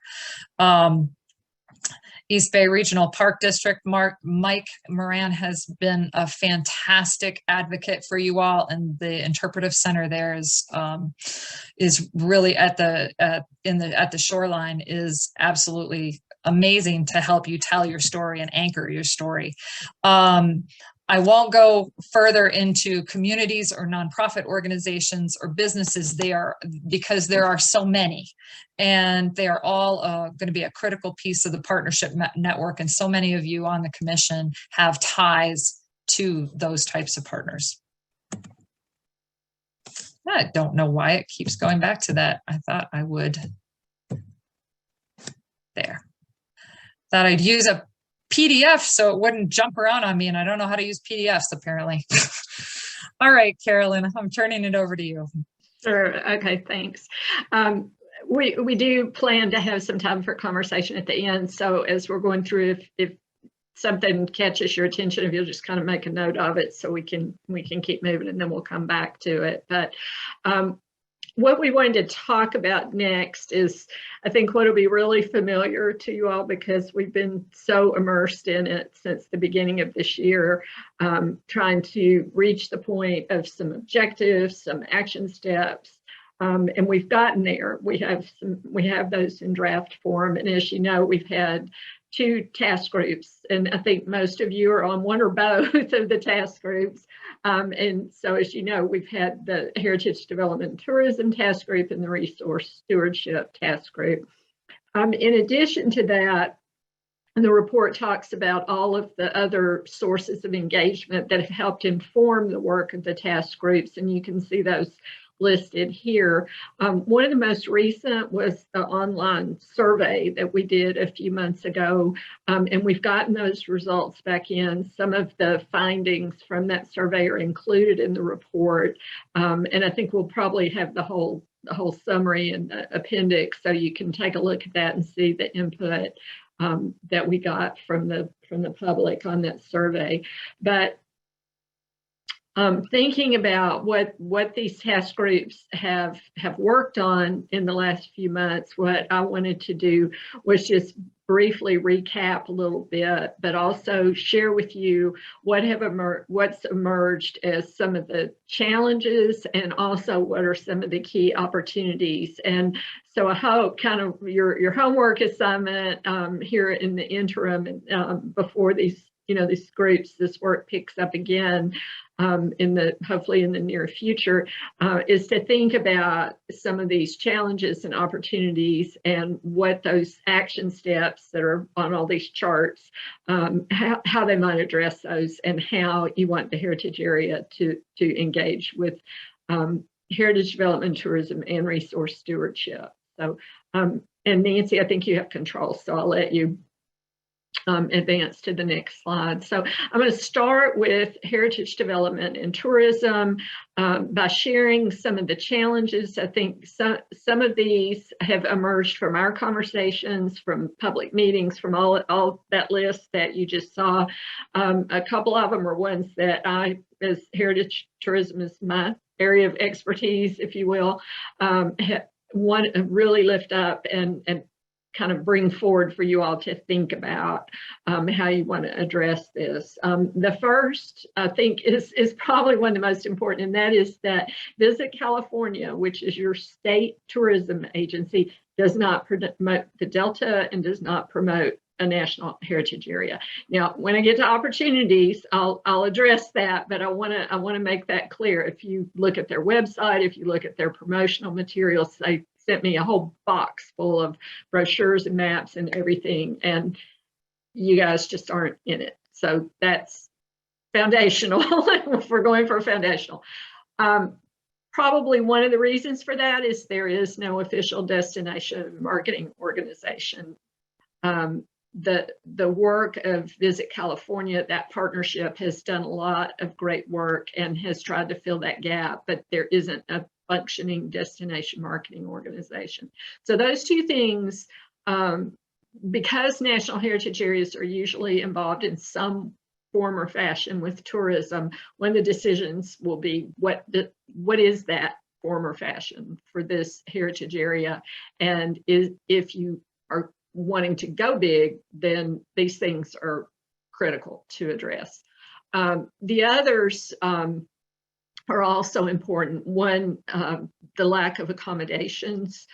East Bay Regional Park District, Mike Moran has been a fantastic advocate for you all, and the interpretive center there is really at the shoreline is absolutely amazing to help you tell your story and anchor your story. I won't go further into communities or nonprofit organizations or businesses because there are so many, and they are all going to be a critical piece of the partnership network. And so many of you on the commission have ties to those types of partners. I don't know why it keeps going back to that. I thought I would. There. Thought I'd use a PDF so it wouldn't jump around on me, and I don't know how to use PDFs apparently. All right, Carolyn, I'm turning it over to you. Sure. Okay, thanks. We do plan to have some time for conversation at the end. So as we're going through, if something catches your attention, if you'll just kind of make a note of it so we can keep moving, and then we'll come back to it. But what we wanted to talk about next is, I think, what will be really familiar to you all, because we've been so immersed in it since the beginning of this year, trying to reach the point of some objectives, some action steps, and we've gotten there. We have those in draft form, and as you know, we've had 2 task groups, and I think most of you are on one or both of the task groups. And so, as you know, we've had the Heritage Development and Tourism Task Group and the Resource Stewardship Task Group. In addition to that, the report talks about all of the other sources of engagement that have helped inform the work of the task groups, and you can see those listed here. One of the most recent was the online survey that we did a few months ago, and we've gotten those results back in. Some of the findings from that survey are included in the report, and I think we'll probably have the whole summary and appendix, so you can take a look at that and see the input that we got from the public on that survey. But thinking about what these task groups have worked on in the last few months, what I wanted to do was just briefly recap a little bit, but also share with you what's emerged as some of the challenges, and also what are some of the key opportunities. And so I hope kind of your homework assignment here in the interim, before these work picks up again, hopefully in the near future, is to think about some of these challenges and opportunities and what those action steps that are on all these charts, how they might address those, and how you want the heritage area to engage with heritage development, tourism, and resource stewardship. So, and Nancy, I think you have control, so I'll let you advance to the next slide. So I'm going to start with heritage development and tourism by sharing some of the challenges. I think some of these have emerged from our conversations, from public meetings, from all that list that you just saw. A couple of them are ones that I, as heritage tourism is my area of expertise, if you will, want to really lift up and kind of bring forward for you all to think about how you want to address this. The first, I think, is probably one of the most important, and that is that Visit California, which is your state tourism agency, does not promote the Delta and does not promote a national heritage area. Now, when I get to opportunities, I'll address that, but I want to make that clear. If you look at their website, if you look at their promotional materials, they sent me a whole box full of brochures and maps and everything, and you guys just aren't in it. So that's foundational if we're going for foundational. Probably one of the reasons for that is there is no official destination marketing organization. The work of Visit California, that partnership has done a lot of great work and has tried to fill that gap, but there isn't a functioning destination marketing organization. So those two things, because national heritage areas are usually involved in some form or fashion with tourism, one of the decisions will be what is that form or fashion for this heritage area, and if you are wanting to go big, then these things are critical to address. The others are also important. One, the lack of accommodations.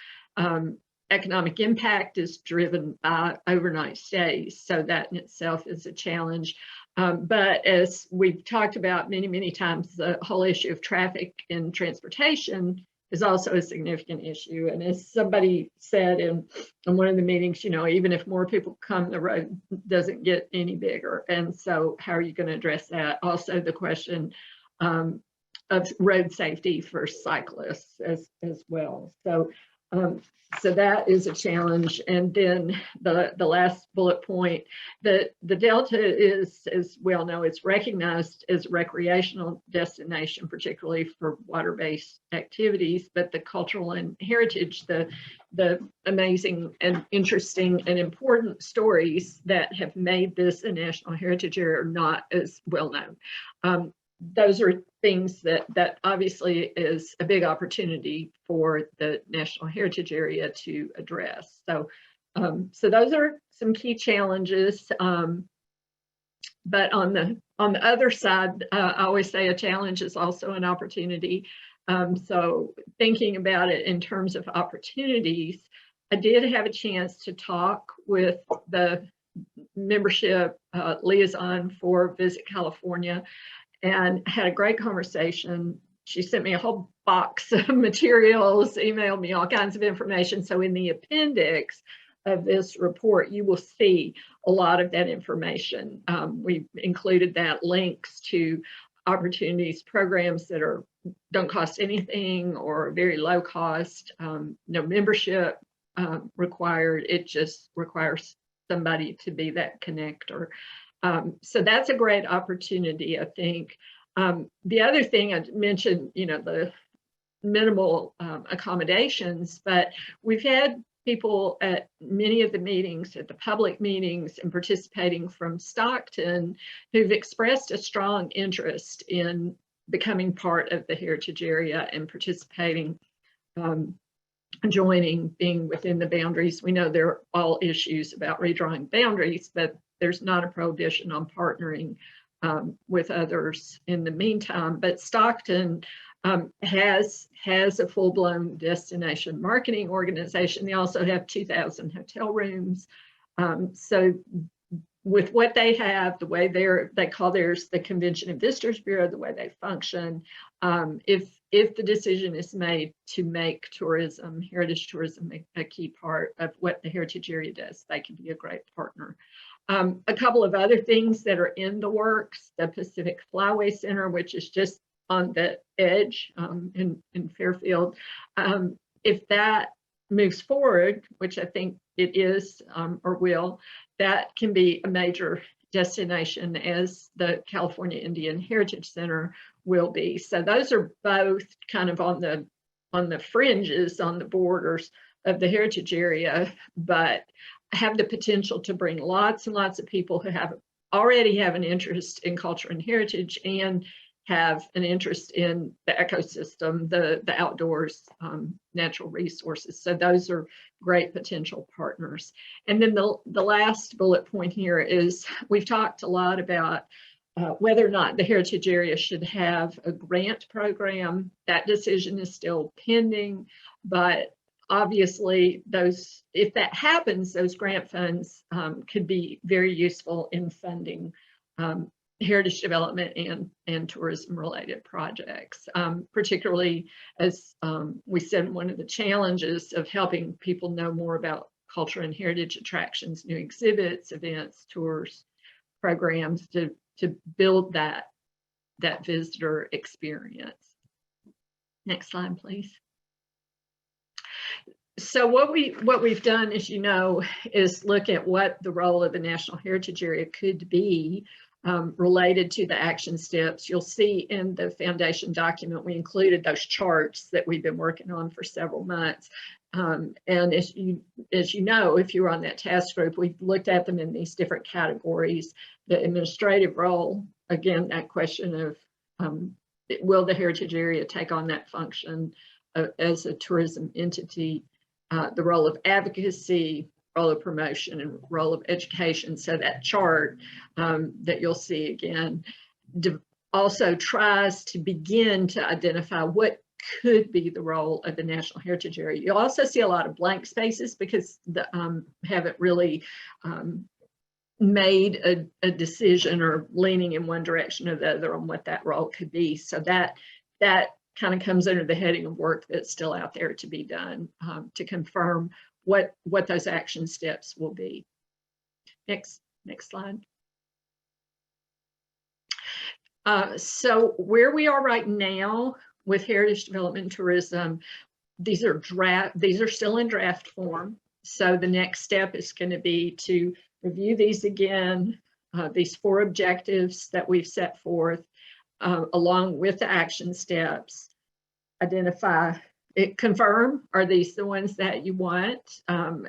Economic impact is driven by overnight stays, so that in itself is a challenge. But as we've talked about many, many times, the whole issue of traffic and transportation is also a significant issue. And as somebody said in one of the meetings, you know, even if more people come, the road doesn't get any bigger. And so how are you going to address that? Also the question of road safety for cyclists as well. So that is a challenge. And then the last bullet point, the Delta is, as we all know, it's recognized as a recreational destination, particularly for water-based activities, but the cultural and heritage, the amazing and interesting and important stories that have made this a national heritage area are not as well known. Those are things that obviously is a big opportunity for the National Heritage Area to address. So, so those are some key challenges. But on the other side, I always say a challenge is also an opportunity. So thinking about it in terms of opportunities, I did have a chance to talk with the membership liaison for Visit California, and had a great conversation. She sent me a whole box of materials, emailed me all kinds of information. So in the appendix of this report, you will see a lot of that information. We included that links to opportunities, programs that don't cost anything or very low cost, no membership required. It just requires somebody to be that connector. So that's a great opportunity, I think. The other thing I mentioned, you know, the minimal accommodations, but we've had people at many of the meetings, at the public meetings, and participating from Stockton who've expressed a strong interest in becoming part of the heritage area and participating, joining, being within the boundaries. We know there are all issues about redrawing boundaries, but there's not a prohibition on partnering with others in the meantime. But Stockton has a full-blown destination marketing organization. They also have 2,000 hotel rooms. So with what they have, the way they call theirs the Convention and Visitors Bureau, the way they function, if the decision is made to make tourism, heritage tourism, a key part of what the heritage area does, they can be a great partner. A couple of other things that are in the works: the Pacific Flyway Center, which is just on the edge in Fairfield. If that moves forward, which I think it is or will, that can be a major destination, as the California Indian Heritage Center will be. So those are both kind of on the fringes, on the borders of the heritage area, but have the potential to bring lots and lots of people who already have an interest in culture and heritage and have an interest in the ecosystem, the outdoors, natural resources. So those are great potential partners. And then the last bullet point here is, we've talked a lot about whether or not the heritage area should have a grant program. That decision is still pending, but obviously if that happens, those grant funds could be very useful in funding heritage development and tourism related projects, particularly as we said, one of the challenges of helping people know more about culture and heritage attractions, new exhibits, events, tours, programs to build that visitor experience. Next slide, please. So what we've done, as you know, is look at what the role of the National Heritage Area could be related to the action steps. You'll see in the foundation document, we included those charts that we've been working on for several months. And as you know, if you were on that task group, we've looked at them in these different categories. The administrative role, again, that question of will the heritage area take on that function as a tourism entity, the role of advocacy, role of promotion, and role of education. So that chart that you'll see again also tries to begin to identify what could be the role of the National Heritage Area. You'll also see a lot of blank spaces because the haven't really made a decision or leaning in one direction or the other on what that role could be. So that kind of comes under the heading of work that's still out there to be done to confirm what those action steps will be. Next slide. So where we are right now with heritage development and tourism, these are still in draft form. So the next step is going to be to review these again, these 4 objectives that we've set forth, along with the action steps, identify, confirm, are these the ones that you want?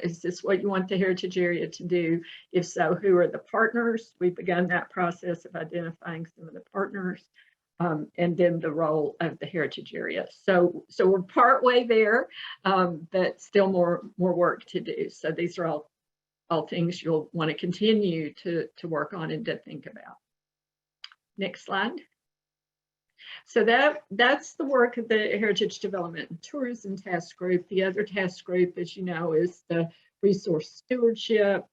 Is this what you want the heritage area to do? If so, who are the partners? We've begun that process of identifying some of the partners, and then the role of the heritage area. So we're partway there, but still more work to do. So these are all things you'll want to continue to work on and to think about. Next slide. So that's the work of the Heritage Development and Tourism Task Group. The other task group, as you know, is the resource stewardship,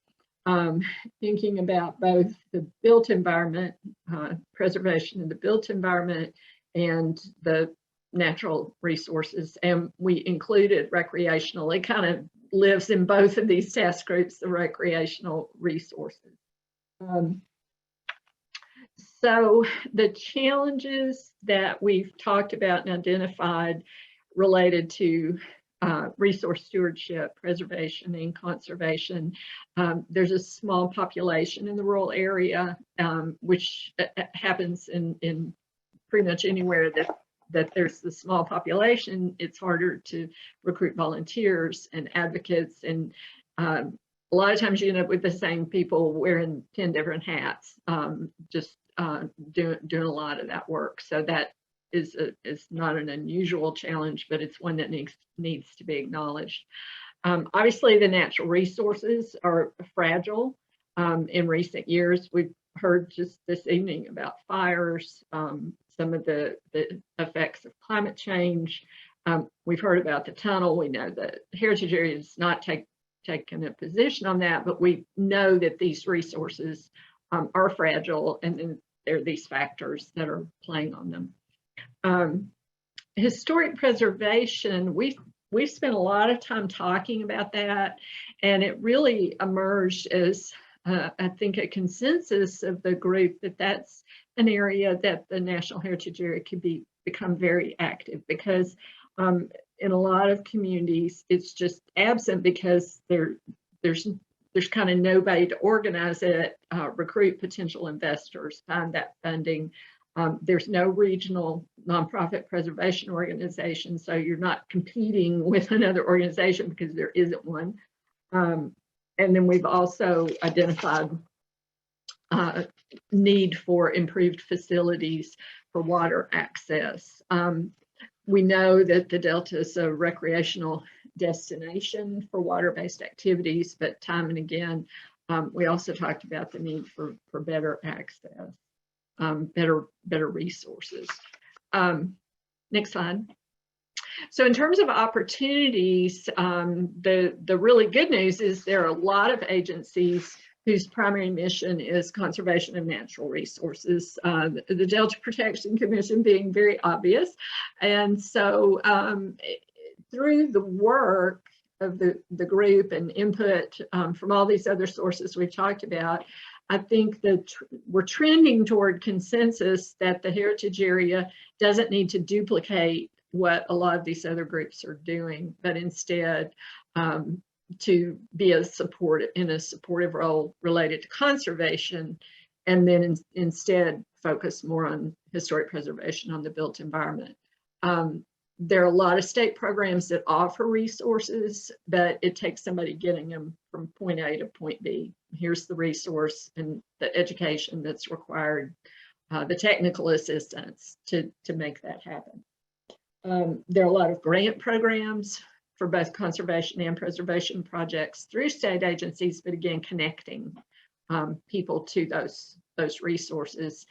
thinking about both the built environment, preservation of the built environment, and the natural resources. And we included recreational. It kind of lives in both of these task groups, the recreational resources. So the challenges that we've talked about and identified related to resource stewardship, preservation, and conservation, there's a small population in the rural area, which happens in pretty much anywhere that there's the small population. It's harder to recruit volunteers and advocates, and a lot of times you end up with the same people wearing 10 different hats, just doing a lot of that work. So that is not an unusual challenge, but it's one that needs to be acknowledged. Obviously, the natural resources are fragile. In recent years, we've heard just this evening about fires, some of the effects of climate change. We've heard about the tunnel. We know that heritage area does not take taken a position on that, but we know that these resources are fragile, and then there are these factors that are playing on them. Historic preservation, we've spent a lot of time talking about that, and it really emerged as I think a consensus of the group that that's an area that the National Heritage Area could become very active, because in a lot of communities it's just absent because there's kind of nobody to organize it, recruit potential investors, find that funding. There's no regional nonprofit preservation organization, so you're not competing with another organization because there isn't one. And then we've also identified need for improved facilities for water access. We know that the Delta is a recreational destination for water-based activities, but time and again, we also talked about the need for better access, better resources. Next slide. So in terms of opportunities, the really good news is there are a lot of agencies whose primary mission is conservation of natural resources, the Delta Protection Commission being very obvious. And so through the work of the group and input from all these other sources we've talked about, I think that we're trending toward consensus that the heritage area doesn't need to duplicate what a lot of these other groups are doing, but instead to be in a supportive role related to conservation, and then instead focus more on historic preservation on the built environment. There are a lot of state programs that offer resources, but it takes somebody getting them from point A to point B. Here's the resource and the education that's required, the technical assistance to make that happen. There are a lot of grant programs for both conservation and preservation projects through state agencies, but again, connecting people to those resources.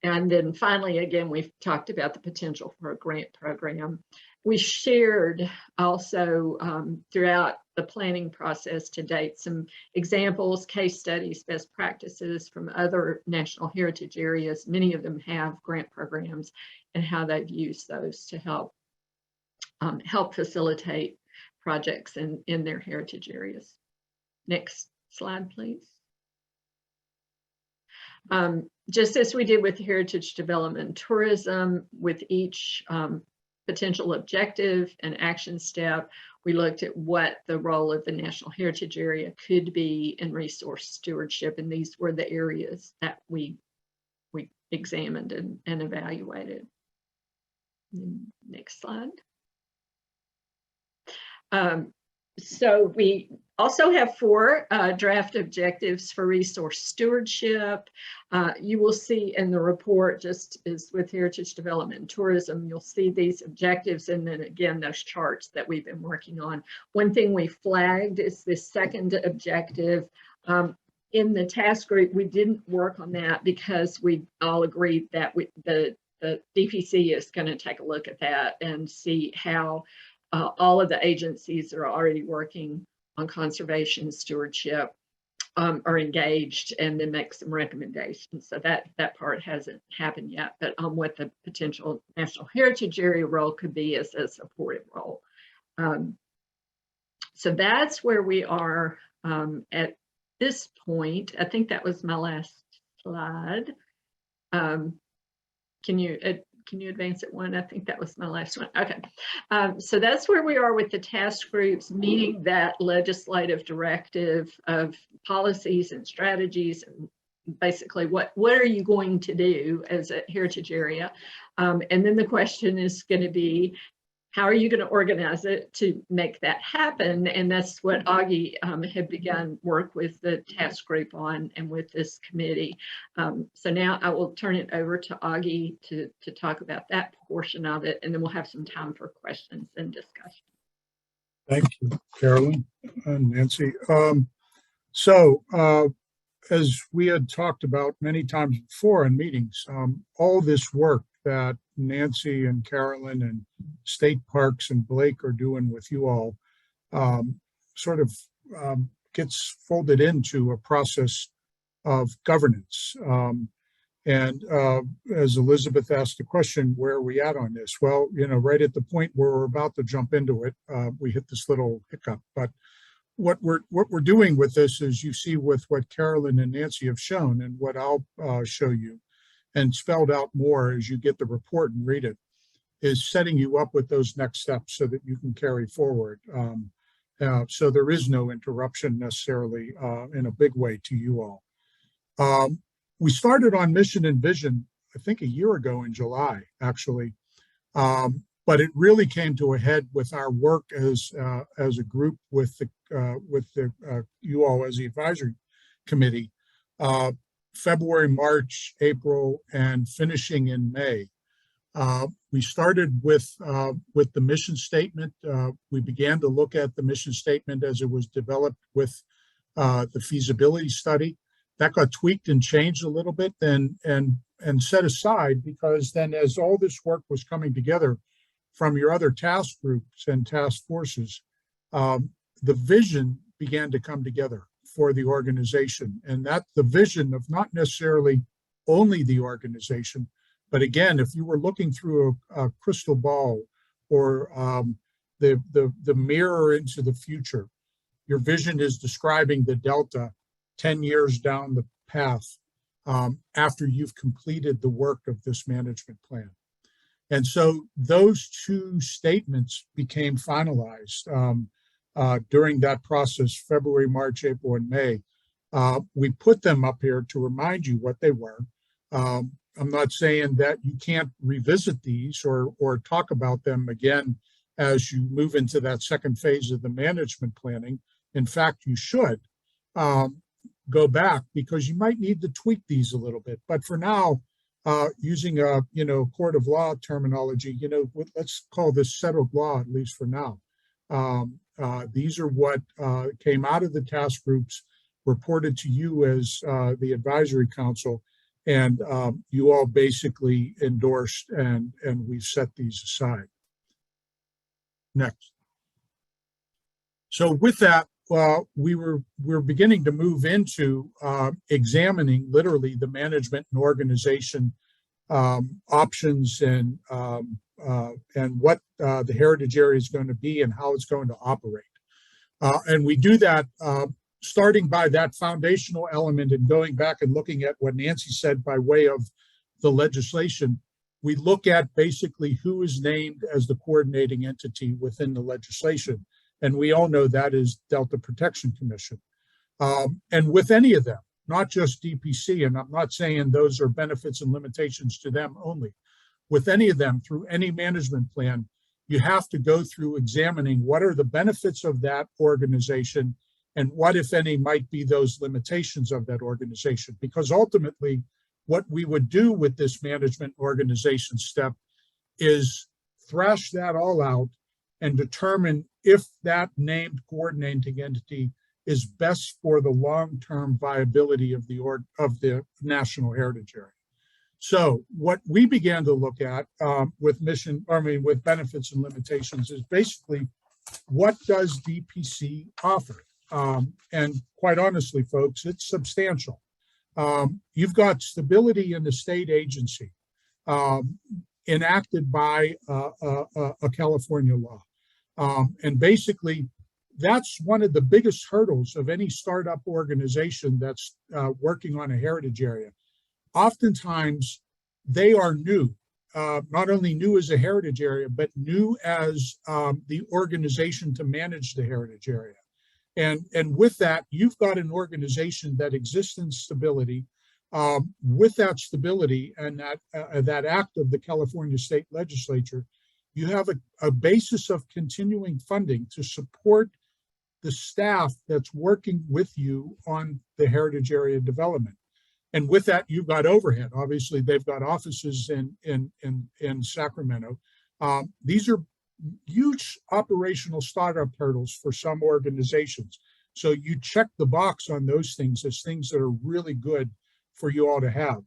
And then finally, again, we've talked about the potential for a grant program. We shared also throughout the planning process to date some examples, case studies, best practices from other national heritage areas. Many of them have grant programs and how they've used those to help facilitate projects in their heritage areas. Next slide, please. Just as we did with heritage development and tourism, with each potential objective and action step, we looked at what the role of the National Heritage Area could be in resource stewardship, and these were the areas that we examined and evaluated. Next slide. So we also have 4 draft objectives for resource stewardship. You will see in the report, just as with heritage development and tourism, you'll see these objectives and then again those charts that we've been working on. One thing we flagged is this second objective. In the task group, we didn't work on that because we all agreed that the DPC is going to take a look at that and see how all of the agencies that are already working on conservation stewardship are engaged, and then make some recommendations. So that part hasn't happened yet, but on what the potential National Heritage Area role could be as a supportive role. So that's where we are at this point. I think that was my last slide. Can you advance it one? I think that was my last one. Okay. So that's where we are with the task groups, meeting that legislative directive of policies and strategies, and basically what are you going to do as a heritage area? And then the question is going to be, how are you going to organize it to make that happen? And that's what Augie had begun work with the task group on and with this committee. So now I will turn it over to Augie to talk about that portion of it, and then we'll have some time for questions and discussion. Thank you, Carolyn and Nancy. As we had talked about many times before in meetings, all this work that Nancy and Carolyn and State Parks and Blake are doing with you all sort of gets folded into a process of governance. And as Elizabeth asked the question, where are we at on this? Well, right at the point where we're about to jump into it, we hit this little hiccup. But what we're doing with this is, you see with what Carolyn and Nancy have shown, and what I'll show you and spelled out more as you get the report and read it, is setting you up with those next steps so that you can carry forward. So there is no interruption necessarily in a big way to you all. We started on mission and vision, I think a year ago in July, actually. But it really came to a head with our work as a group with you all as the advisory committee, February, March, April, and finishing in May. We started with the mission statement. We began to look at the mission statement as it was developed with the feasibility study. That got tweaked and changed a little bit and set aside, because then as all this work was coming together from your other task groups and task forces, the vision began to come together for the organization. And that the vision of not necessarily only the organization, but again, if you were looking through a crystal ball or the mirror into the future, your vision is describing the Delta 10 years down the path after you've completed the work of this management plan. And so those two statements became finalized during that process, February, March, April, and May. We put them up here to remind you what they were. I'm not saying that you can't revisit these or talk about them again as you move into that second phase of the management planning. In fact, you should go back, because you might need to tweak these a little bit. But for now, using a court of law terminology, let's call this settled law, at least for now. These are what came out of the task groups, reported to you as the advisory council, and you all basically endorsed, and we've set these aside. Next. So with that, we're beginning to move into examining literally the management and organization options and what the heritage area is going to be and how it's going to operate. And we do that starting by that foundational element and going back and looking at what Nancy said by way of the legislation. We look at basically who is named as the coordinating entity within the legislation. And we all know that is Delta Protection Commission. And with any of them, not just DPC, and I'm not saying those are benefits and limitations to them only. With any of them, through any management plan, you have to go through examining what are the benefits of that organization and what, if any, might be those limitations of that organization. Because ultimately, what we would do with this management organization step is thrash that all out and determine if that named coordinating entity is best for the long-term viability of the national heritage area. So what we began to look at with benefits and limitations is basically, what does DPC offer? And quite honestly, folks, it's substantial. You've got stability in the state agency enacted by a California law. And basically, that's one of the biggest hurdles of any startup organization that's working on a heritage area. Oftentimes, they are new, not only new as a heritage area, but new as the organization to manage the heritage area. And with that, you've got an organization that exists in stability. With that stability and that act of the California State Legislature, you have a basis of continuing funding to support the staff that's working with you on the heritage area development. And with that, you've got overhead. Obviously, they've got offices in Sacramento. These are huge operational startup hurdles for some organizations. So you check the box on those things as things that are really good for you all to have.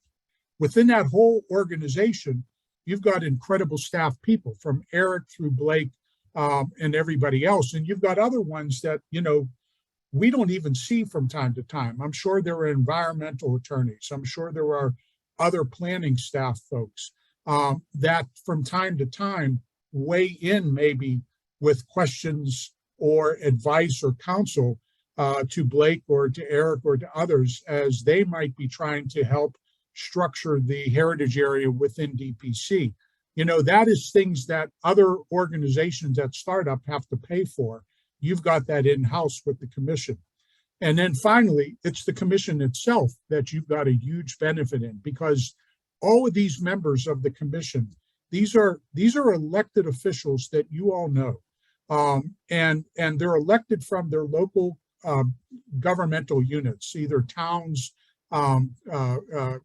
Within that whole organization, you've got incredible staff people, from Eric through Blake and everybody else. And you've got other ones that, we don't even see from time to time. I'm sure there are environmental attorneys. I'm sure there are other planning staff folks that from time to time weigh in maybe with questions or advice or counsel to Blake or to Eric or to others as they might be trying to help structure the heritage area within DPC. You know, that is things that other organizations at startup have to pay for. You've got that in-house with the commission. And then finally, it's the commission itself that you've got a huge benefit in, because all of these members of the commission, these are elected officials that you all know. And they're elected from their local governmental units, either towns,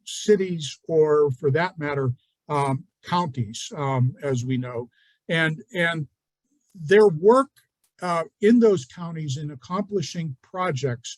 cities, or for that matter, counties, as we know. And their work in those counties in accomplishing projects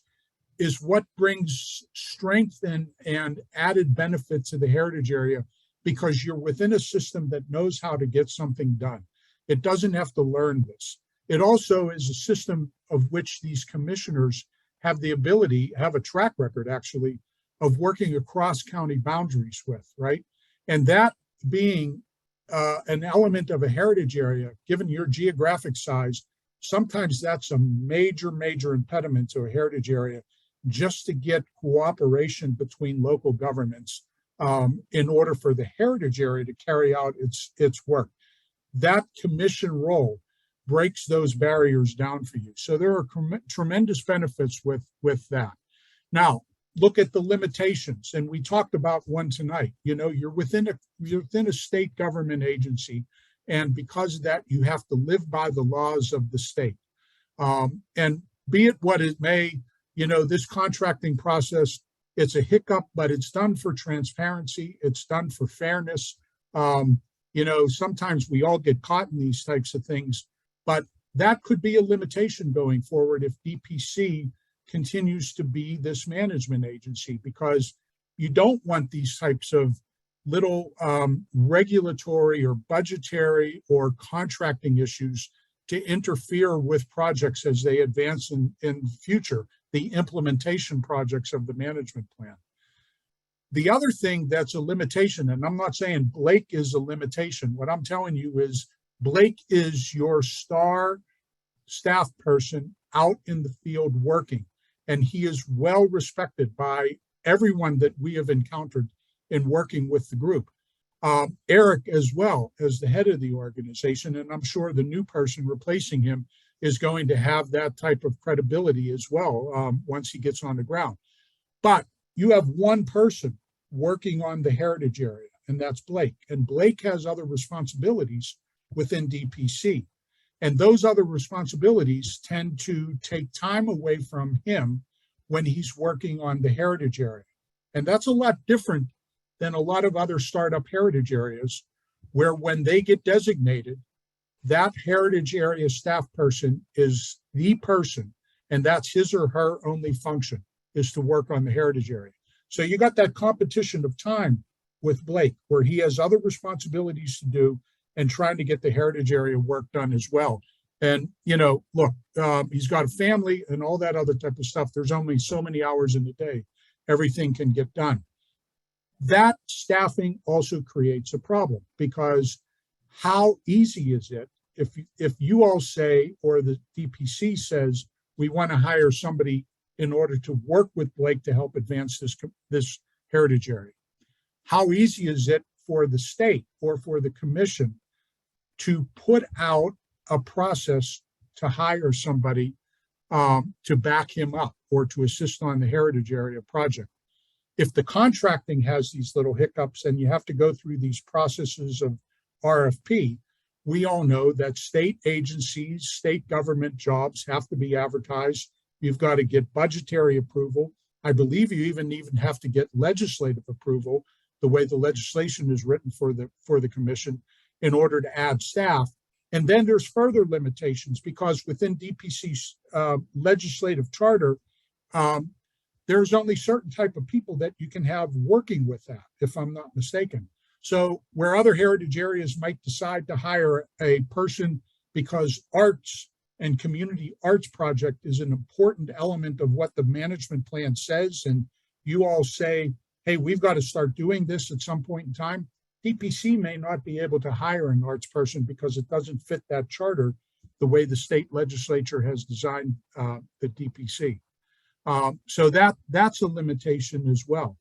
is what brings strength and added benefit to the heritage area, because you're within a system that knows how to get something done. It doesn't have to learn this. It also is a system of which these commissioners have the ability, have a track record actually, of working across county boundaries with, right? And that being an element of a heritage area, given your geographic size, sometimes that's a major, major impediment to a heritage area, just to get cooperation between local governments in order for the heritage area to carry out its work. That commission role breaks those barriers down for you. So there are tremendous benefits with that. Now, look at the limitations, and we talked about one tonight. You know, you're within a state government agency, and because of that, you have to live by the laws of the state. And be it what it may, you know, this contracting process, it's a hiccup, but it's done for transparency. It's done for fairness. You know, sometimes we all get caught in these types of things, but that could be a limitation going forward if DPC continues to be this management agency, because you don't want these types of little regulatory or budgetary or contracting issues to interfere with projects as they advance in the future, the implementation projects of the management plan. The other thing that's a limitation, and I'm not saying Blake is a limitation, what I'm telling you is Blake is your star staff person out in the field working, and he is well respected by everyone that we have encountered in working with the group. Eric, as well as the head of the organization, and I'm sure the new person replacing him is going to have that type of credibility as well once he gets on the ground. But you have one person working on the heritage area, and that's Blake. And Blake has other responsibilities within DPC. And those other responsibilities tend to take time away from him when he's working on the heritage area. And that's a lot different than a lot of other startup heritage areas, where when they get designated, that heritage area staff person is the person, and that's his or her only function, is to work on the heritage area. So you got that competition of time with Blake, where he has other responsibilities to do and trying to get the heritage area work done as well. And, you know, look, he's got a family and all that other type of stuff. There's only so many hours in the day. Everything can get done. That staffing also creates a problem, because how easy is it if you all say, or the DPC says, we want to hire somebody in order to work with Blake to help advance this heritage area? How easy is it for the state or for the commission to put out a process to hire somebody to back him up or to assist on the heritage area project? If the contracting has these little hiccups and you have to go through these processes of RFP, we all know that state agencies, state government jobs have to be advertised. You've got to get budgetary approval. I believe you even have to get legislative approval, the way the legislation is written for the commission, in order to add staff. And then there's further limitations, because within DPC's legislative charter, there's only certain type of people that you can have working with that, if I'm not mistaken. So where other heritage areas might decide to hire a person because arts and community arts project is an important element of what the management plan says, and you all say, hey, we've got to start doing this at some point in time, DPC may not be able to hire an arts person because it doesn't fit that charter the way the state legislature has designed the DPC. So that's a limitation as well.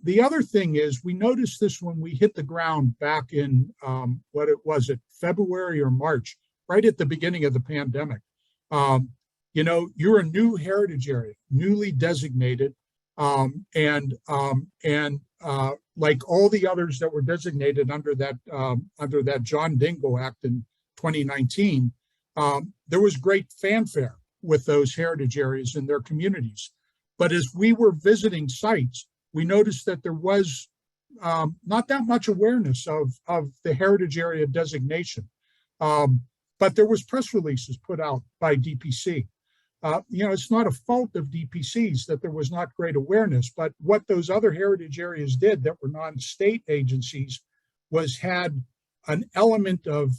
The other thing is, we noticed this when we hit the ground back in, February or March, right at the beginning of the pandemic. You know, you're a new heritage area, newly designated, like all the others that were designated under that John Dingell Act in 2019, there was great fanfare with those heritage areas in their communities. But as we were visiting sites, we noticed that there was not that much awareness of the heritage area designation. But there was press releases put out by DPC. You know, it's not a fault of DPCs that there was not great awareness, but what those other heritage areas did that were non-state agencies was had an element of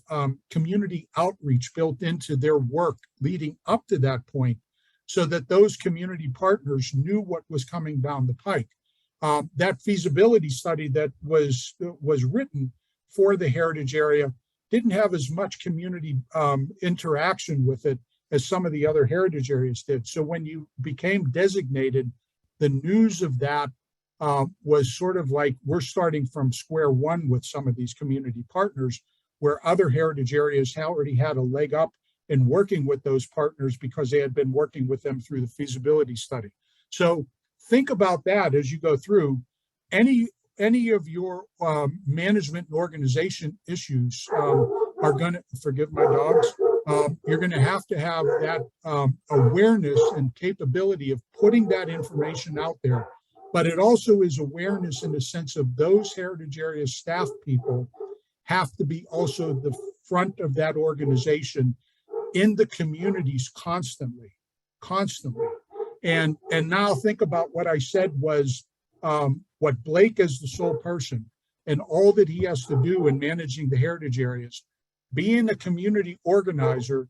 community outreach built into their work leading up to that point, so that those community partners knew what was coming down the pike. That feasibility study that was written for the heritage area didn't have as much community interaction with it as some of the other heritage areas did. So when you became designated, the news of that was sort of like, we're starting from square one with some of these community partners, where other heritage areas already had a leg up in working with those partners because they had been working with them through the feasibility study. So think about that as you go through. Any of your management and organization issues are going to, forgive my dogs, you're going to have that awareness and capability of putting that information out there. But it also is awareness in the sense of those heritage area staff people have to be also the front of that organization in the communities constantly. And now think about what I said was what Blake as the sole person and all that he has to do in managing the heritage areas. Being a community organizer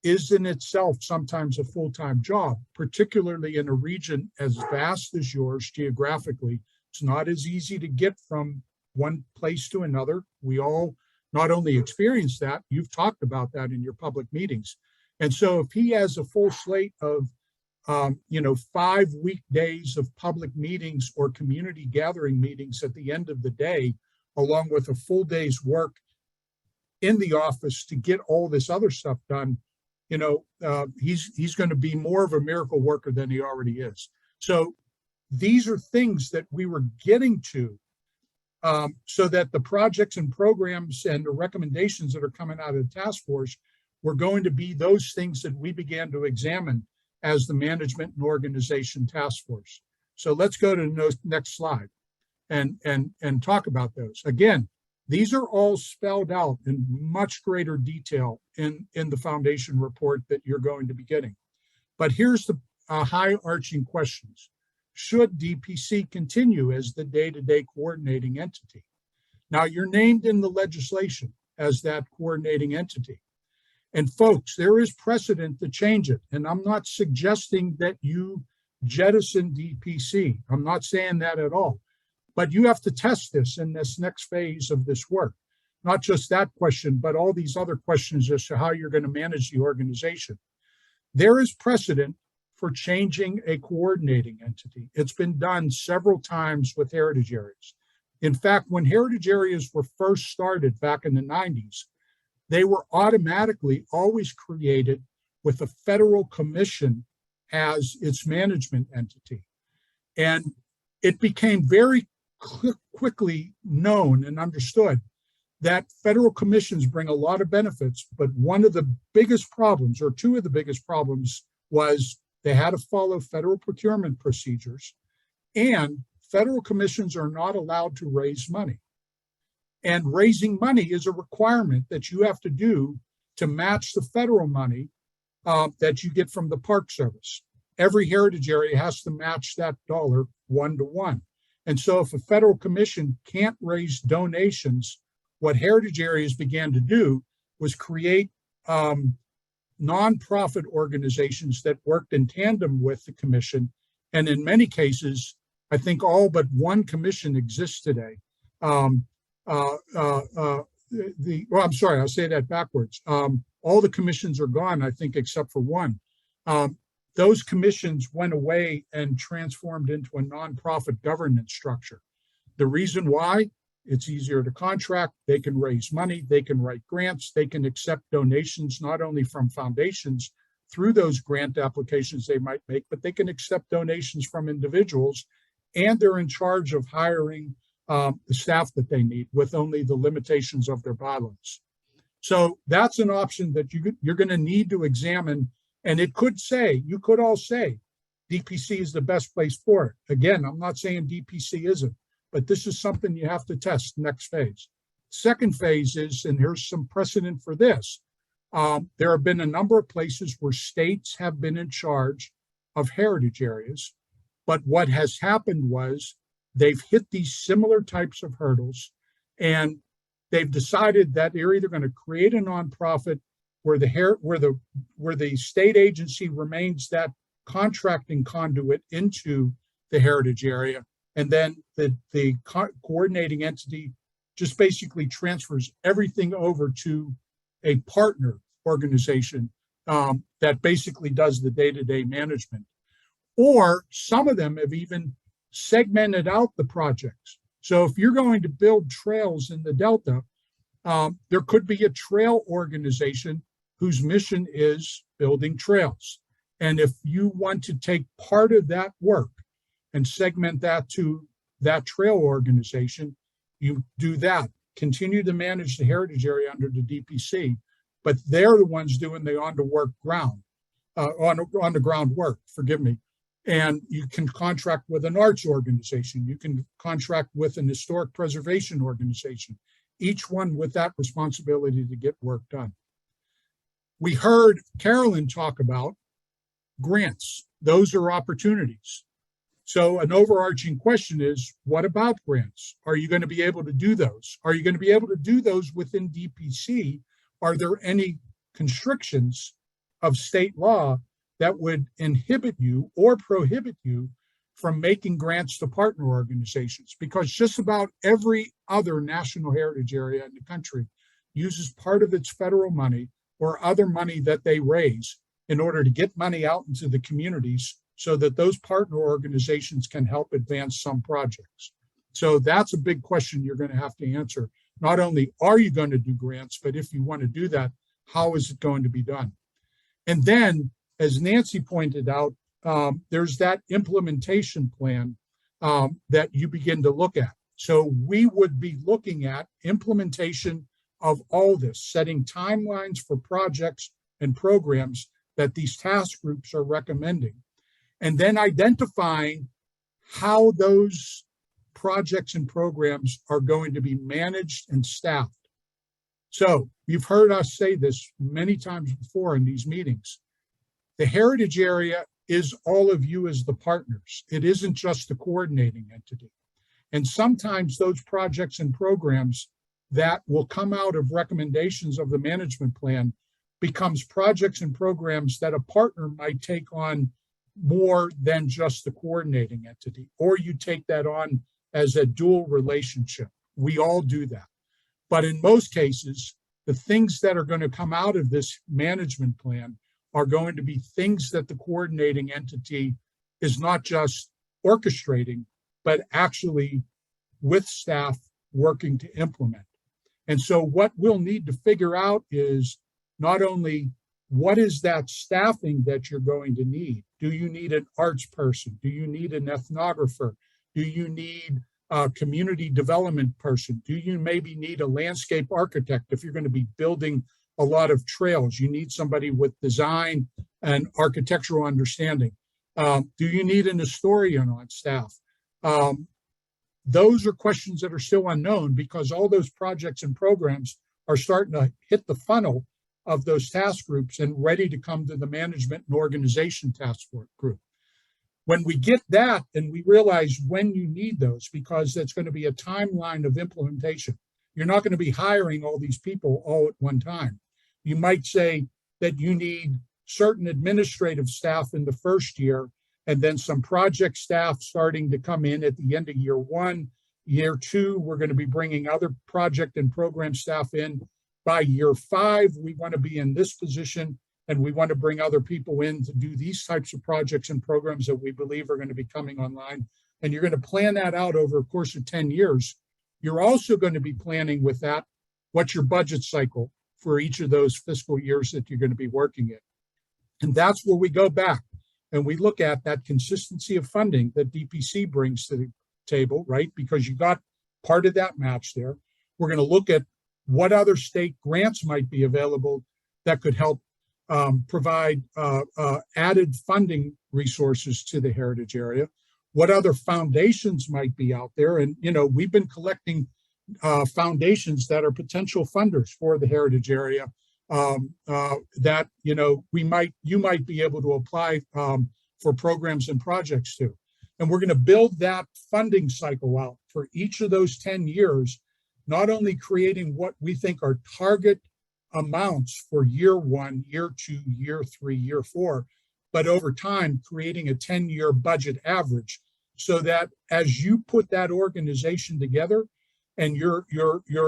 is in itself sometimes a full-time job, particularly in a region as vast as yours geographically. It's not as easy to get from one place to another. We all not only experience that, you've talked about that in your public meetings. And so if he has a full slate of 5 weekdays of public meetings or community gathering meetings at the end of the day, along with a full day's work in the office to get all this other stuff done, he's going to be more of a miracle worker than he already is. So these are things that we were getting to so that the projects and programs and the recommendations that are coming out of the task force were going to be those things that we began to examine as the management and organization task force. So let's go to the next slide and talk about those. Again, these are all spelled out in much greater detail in the foundation report that you're going to be getting. But here's the high arching questions. Should DPC continue as the day-to-day coordinating entity? Now, you're named in the legislation as that coordinating entity. And folks, there is precedent to change it. And I'm not suggesting that you jettison DPC. I'm not saying that at all. But you have to test this in this next phase of this work. Not just that question, but all these other questions as to how you're going to manage the organization. There is precedent for changing a coordinating entity. It's been done several times with heritage areas. In fact, when heritage areas were first started back in the 90s, they were automatically always created with a federal commission as its management entity. And it became very quickly known and understood that federal commissions bring a lot of benefits, but one of the biggest problems, or two of the biggest problems, was they had to follow federal procurement procedures, and federal commissions are not allowed to raise money. And raising money is a requirement that you have to do to match the federal money that you get from the Park Service. Every heritage area has to match that dollar 1-to-1. And so if a federal commission can't raise donations, what heritage areas began to do was create nonprofit organizations that worked in tandem with the commission. And in many cases, I think all but one commission exists today. Well, I'm sorry, I'll say that backwards. All the commissions are gone, I think, except for one. Those commissions went away and transformed into a nonprofit governance structure. The reason why? It's easier to contract. They can raise money. They can write grants. They can accept donations, not only from foundations through those grant applications they might make, but they can accept donations from individuals. And they're in charge of hiring the staff that they need with only the limitations of their bylaws. So that's an option that you're going to need to examine. And it could say, you could all say, DPC is the best place for it. Again, I'm not saying DPC isn't, but this is something you have to test next phase. Second phase is, and here's some precedent for this, there have been a number of places where states have been in charge of heritage areas, but what has happened was they've hit these similar types of hurdles, and they've decided that they're either going to create a nonprofit where the state agency remains that contracting conduit into the heritage area, and then the coordinating entity just basically transfers everything over to a partner organization that basically does the day-to-day management. Or some of them have even segmented out the projects. So if you're going to build trails in the Delta, there could be a trail organization whose mission is building trails. And if you want to take part of that work and segment that to that trail organization, you do that. Continue to manage the heritage area under the DPC, but they're the ones doing the on the ground work, forgive me. And you can contract with an arts organization. You can contract with an historic preservation organization, each one with that responsibility to get work done. We heard Carolyn talk about grants. Those are opportunities. So an overarching question is, what about grants? Are you going to be able to do those? Are you going to be able to do those within DPC? Are there any constrictions of state law that would inhibit you or prohibit you from making grants to partner organizations? Because just about every other national heritage area in the country uses part of its federal money or other money that they raise in order to get money out into the communities so that those partner organizations can help advance some projects. So that's a big question you're going to have to answer. Not only are you going to do grants, but if you want to do that, how is it going to be done? And then, as Nancy pointed out, there's that implementation plan that you begin to look at. So we would be looking at implementation of all this, setting timelines for projects and programs that these task groups are recommending, and then identifying how those projects and programs are going to be managed and staffed. So you've heard us say this many times before in these meetings. The heritage area is all of you as the partners. It isn't just the coordinating entity. And sometimes those projects and programs that will come out of recommendations of the management plan becomes projects and programs that a partner might take on more than just the coordinating entity, or you take that on as a dual relationship. We all do that. But in most cases, the things that are going to come out of this management plan are going to be things that the coordinating entity is not just orchestrating, but actually with staff working to implement. And so what we'll need to figure out is not only what is that staffing that you're going to need? Do you need an arts person? Do you need an ethnographer? Do you need a community development person? Do you maybe need a landscape architect if you're going to be building a lot of trails? You need somebody with design and architectural understanding. Do you need an historian on staff? Those are questions that are still unknown because all those projects and programs are starting to hit the funnel of those task groups and ready to come to the management and organization task force group. When we get that and we realize when you need those, because that's going to be a timeline of implementation. You're not going to be hiring all these people all at one time. You might say that you need certain administrative staff in the first year, and then some project staff starting to come in at the end of year one. Year two, we're going to be bringing other project and program staff in. By year five, we want to be in this position, and we want to bring other people in to do these types of projects and programs that we believe are going to be coming online. And you're going to plan that out over a course of 10 years. You're also going to be planning with that, what's your budget cycle for each of those fiscal years that you're going to be working in. And that's where we go back and we look at that consistency of funding that DPC brings to the table, right? Because you got part of that match there. We're going to look at what other state grants might be available that could help provide added funding resources to the heritage area. What other foundations might be out there? And, you know, we've been collecting foundations that are potential funders for the heritage area that, you know, you might be able to apply for programs and projects to. And we're going to build that funding cycle out for each of those 10 years, not only creating what we think are target amounts for year one, year two, year three, year four, but over time, creating a 10-year budget average so that as you put that organization together and your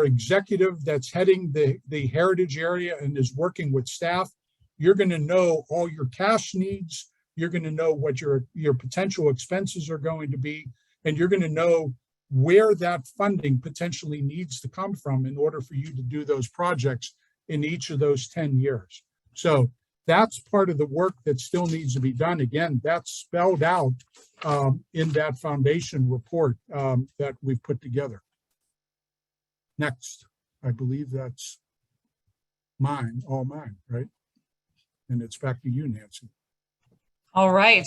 executive that's heading the heritage area and is working with staff, you're going to know all your cash needs. You're going to know what your potential expenses are going to be, and you're going to know where that funding potentially needs to come from in order for you to do those projects in each of those 10 years. So that's part of the work that still needs to be done. Again, that's spelled out in that foundation report that we've put together. Next, I believe that's all mine, right? And it's back to you, Nancy. All right.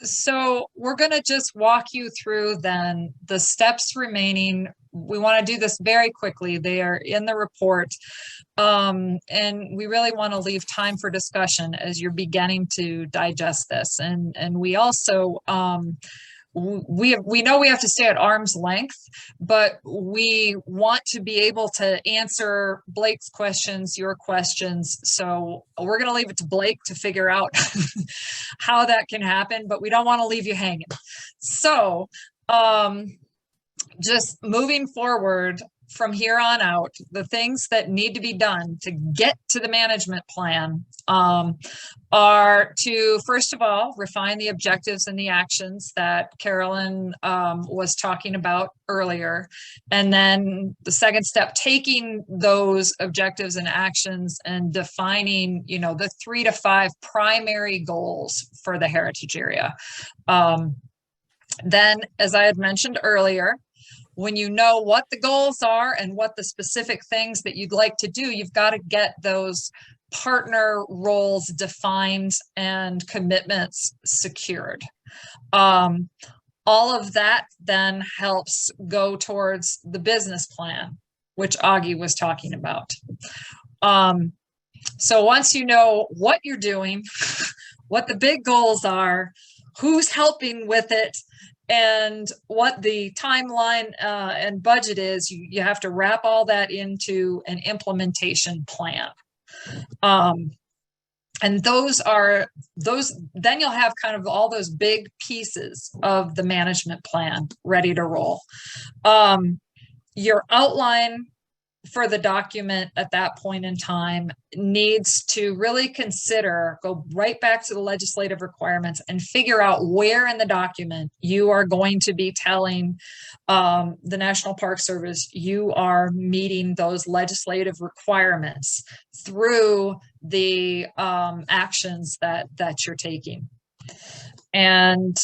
So we're going to just walk you through then the steps remaining. We want to do this very quickly. They are in the report. And we really want to leave time for discussion as you're beginning to digest this. And we also, we know we have to stay at arm's length, but we want to be able to answer Blake's questions, your questions. So we're going to leave it to Blake to figure out how that can happen, but we don't want to leave you hanging. So just moving forward from here on out, the things that need to be done to get to the management plan are to, first of all, refine the objectives and the actions that Carolyn was talking about earlier. And then the second step, taking those objectives and actions and defining, you know, the 3 to 5 primary goals for the heritage area. Then, as I had mentioned earlier, when you know what the goals are and what the specific things that you'd like to do, you've got to get those partner roles defined and commitments secured. All of that then helps go towards the business plan, which Augie was talking about. So once you know what you're doing, what the big goals are, who's helping with it, and what the timeline and budget is, you have to wrap all that into an implementation plan. And then you'll have kind of all those big pieces of the management plan ready to roll. Your outline for the document at that point in time needs to really go right back to the legislative requirements and figure out where in the document you are going to be telling the National Park Service you are meeting those legislative requirements through the actions that you're taking. And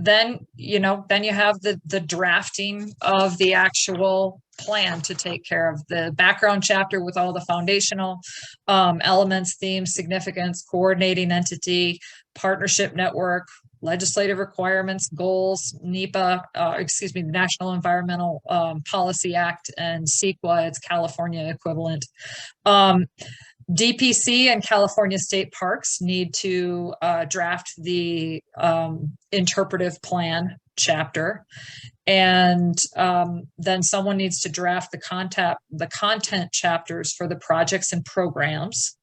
then, you have the drafting of the actual plan to take care of the background chapter with all the foundational elements, themes, significance, coordinating entity, partnership network, legislative requirements, goals, NEPA, the National Environmental Policy Act, and CEQA, its California equivalent. DPC and California State Parks need to draft the interpretive plan chapter, and then someone needs to draft the content chapters for the projects and programs.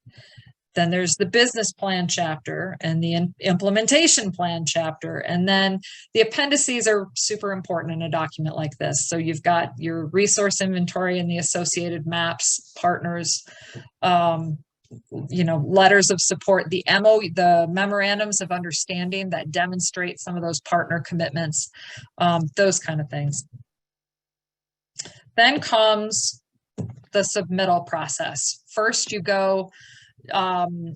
Then there's the business plan chapter and the implementation plan chapter. And then the appendices are super important in a document like this. So you've got your resource inventory and the associated maps, partners, letters of support, the memorandums of understanding that demonstrate some of those partner commitments, those kind of things. Then comes the submittal process. First, you go,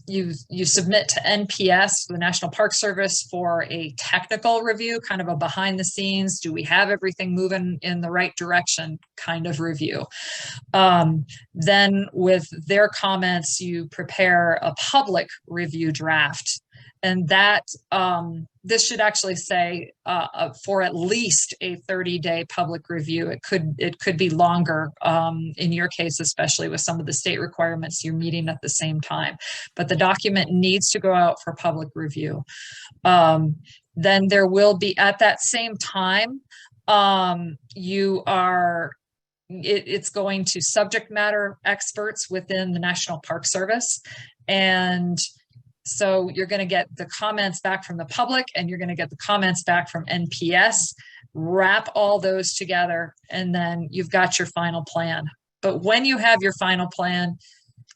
you submit to NPS, the National Park Service, for a technical review, kind of a behind the scenes, do we have everything moving in the right direction kind of review. Then with their comments, you prepare a public review draft. And that, this should actually say for at least a 30-day public review. It could be longer in your case, especially with some of the state requirements you're meeting at the same time. But the document needs to go out for public review. Then there will be, at that same time, it's going to subject matter experts within the National Park Service. And so you're going to get the comments back from the public and you're going to get the comments back from NPS, wrap all those together, and then you've got your final plan. But when you have your final plan,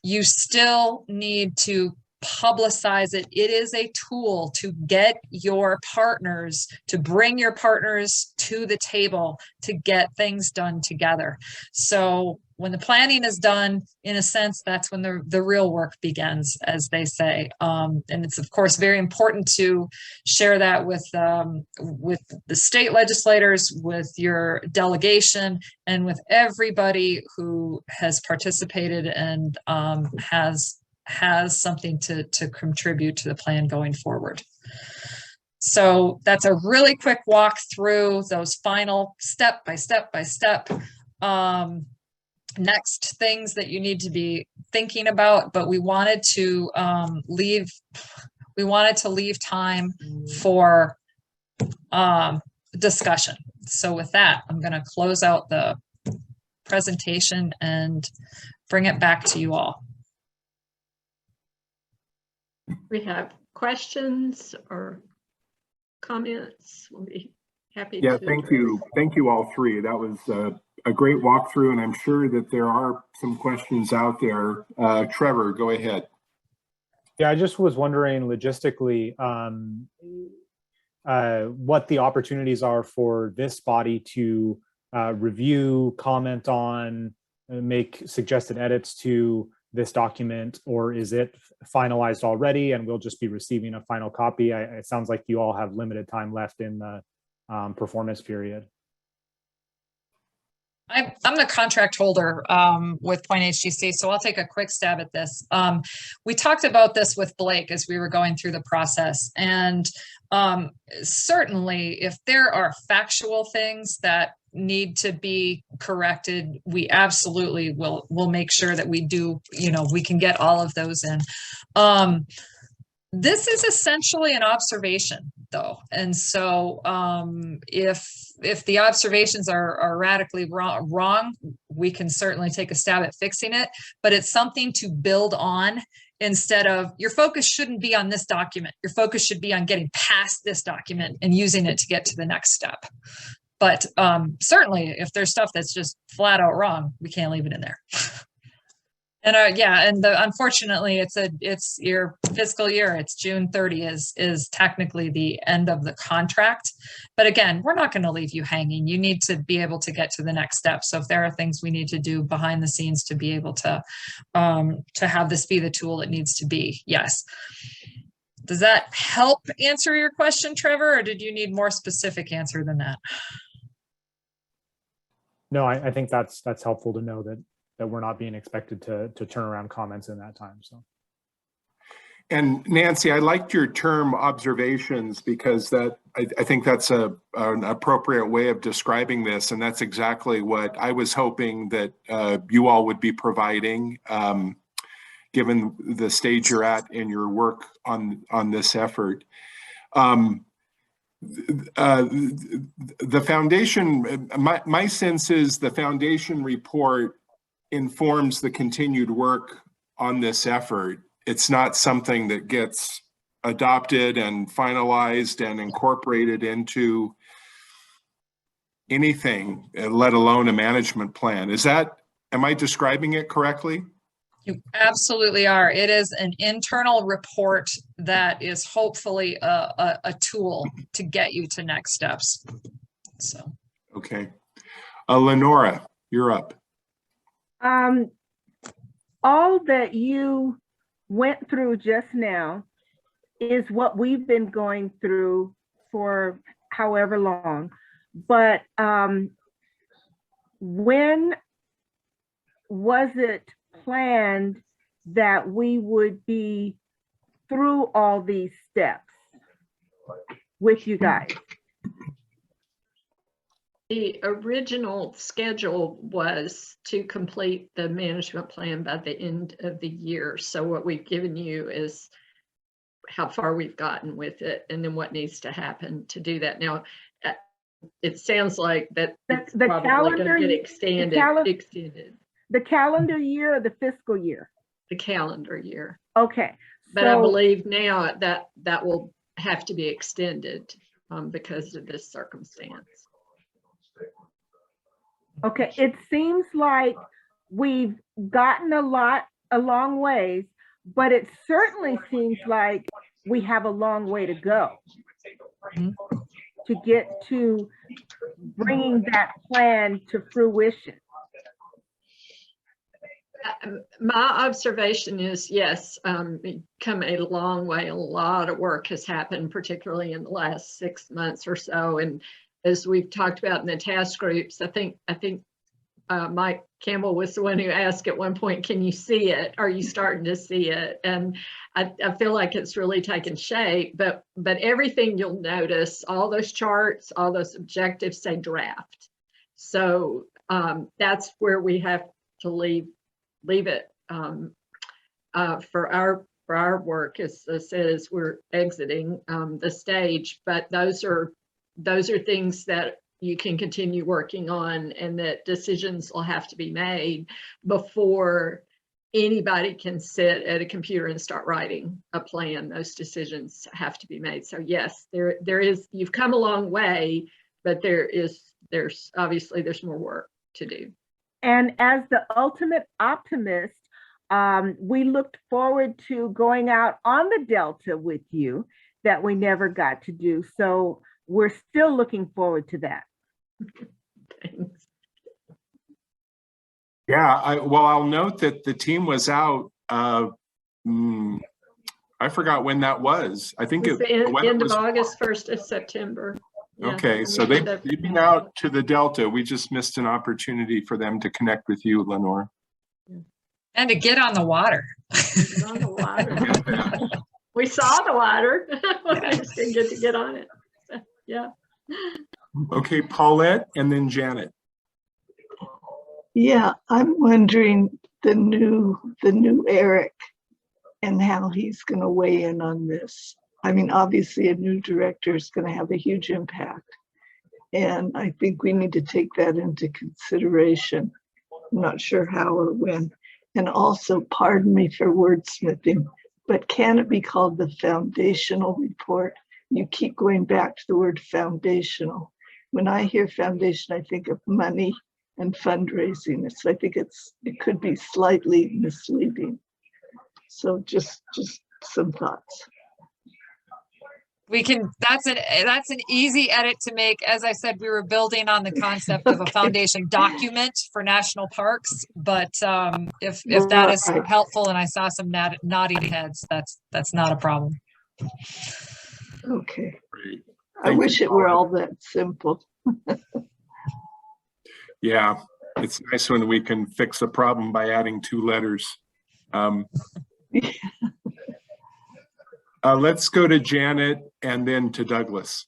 you still need to publicize it. It is a tool to get your partners, to bring your partners to the table to get things done together. So when the planning is done, in a sense, that's when the real work begins, as they say. And it's, of course, very important to share that with the state legislators, with your delegation, and with everybody who has participated and has something to contribute to the plan going forward. So that's a really quick walk through those final step by step by step. Next things that you need to be thinking about, but we wanted to leave time for discussion. So with that, I'm going to close out the presentation and bring it back to you all. We have questions or comments. We'll be happy to. Yeah, thank you. Thank you all three. That was a great walkthrough, and I'm sure that there are some questions out there. Trevor, go ahead. Yeah, I just was wondering logistically what the opportunities are for this body to review, comment on, make suggested edits to this document, or is it finalized already and we'll just be receiving a final copy? It sounds like you all have limited time left in the performance period. I'm the contract holder with Point HGC, so I'll take a quick stab at this. We talked about this with Blake as we were going through the process, and certainly if there are factual things that need to be corrected, we absolutely will make sure that we do, we can get all of those in. This is essentially an observation, though, and so if the observations are radically wrong, we can certainly take a stab at fixing it. But it's something to build on. Instead of, your focus shouldn't be on this document. Your focus should be on getting past this document and using it to get to the next step. But certainly, if there's stuff that's just flat out wrong, we can't leave it in there. And yeah, and unfortunately, it's your fiscal year. It's June 30 is technically the end of the contract. But again, we're not going to leave you hanging. You need to be able to get to the next step. So if there are things we need to do behind the scenes to be able to have this be the tool it needs to be, yes. Does that help answer your question, Trevor, or did you need more specific answer than that? No, I think that's helpful to know that we're not being expected to turn around comments in that time. So, and Nancy, I liked your term observations, because that I think that's an appropriate way of describing this, and that's exactly what I was hoping that you all would be providing, given the stage you're at in your work on this effort. The foundation, my sense is the foundation report informs the continued work on this effort. it's not something that gets adopted and finalized and incorporated into anything, let alone a management plan. Am I describing it correctly? You absolutely are. It is an internal report that is hopefully a tool to get you to next steps. So. Okay. Lenora, you're up. All that you went through just now is what we've been going through for however long. But when was it planned that we would be through all these steps with you guys? The original schedule was to complete the management plan by the end of the year. So what we've given you is how far we've gotten with it and then what needs to happen to do that. Now, it sounds like that it's probably going to get extended. The calendar year or the fiscal year? The calendar year. Okay. But I believe now that will have to be extended because of this circumstance. Okay, it seems like we've gotten a long ways, but it certainly seems like we have a long way to go to get to bringing that plan to fruition. My observation is, yes, we've come a long way. A lot of work has happened, particularly in the last 6 months or so. And as we've talked about in the task groups, I think Mike Campbell was the one who asked at one point, can you see it? Are you starting to see it? And I feel like it's really taken shape, but everything you'll notice, all those charts, all those objectives say draft. So that's where we have to leave it for our work, as I said, as we're exiting the stage. But those are things that you can continue working on, and that decisions will have to be made before anybody can sit at a computer and start writing a plan. Those decisions have to be made. So yes, there is, you've come a long way, but there's obviously more work to do. And as the ultimate optimist, we looked forward to going out on the Delta with you that we never got to do. So we're still looking forward to that. Thanks. Yeah, I'll note that the team was out. I forgot when that was. I think it was end of August, 1st of September. Yeah, okay, so they've been out to the Delta. We just missed an opportunity for them to connect with you, Lenore. And to get on the water. Get on the water. We saw the water. We just didn't get to get on it. So, yeah. Okay, Paulette and then Janet. Yeah, I'm wondering the new Eric and how he's going to weigh in on this. I mean, obviously a new director is going to have a huge impact. And I think we need to take that into consideration. I'm not sure how or when. And also, pardon me for wordsmithing, but can it be called the foundational report? You keep going back to the word foundational. When I hear foundation, I think of money and fundraising. So I think it could be slightly misleading. So just some thoughts. That's an easy edit to make. As I said, we were building on the concept of a foundation document for national parks, but if that is helpful, and I saw some nodding heads, that's not a problem. Okay. I wish it were all that simple. Yeah, it's nice when we can fix a problem by adding 2 letters. Let's go to Janet and then to Douglas.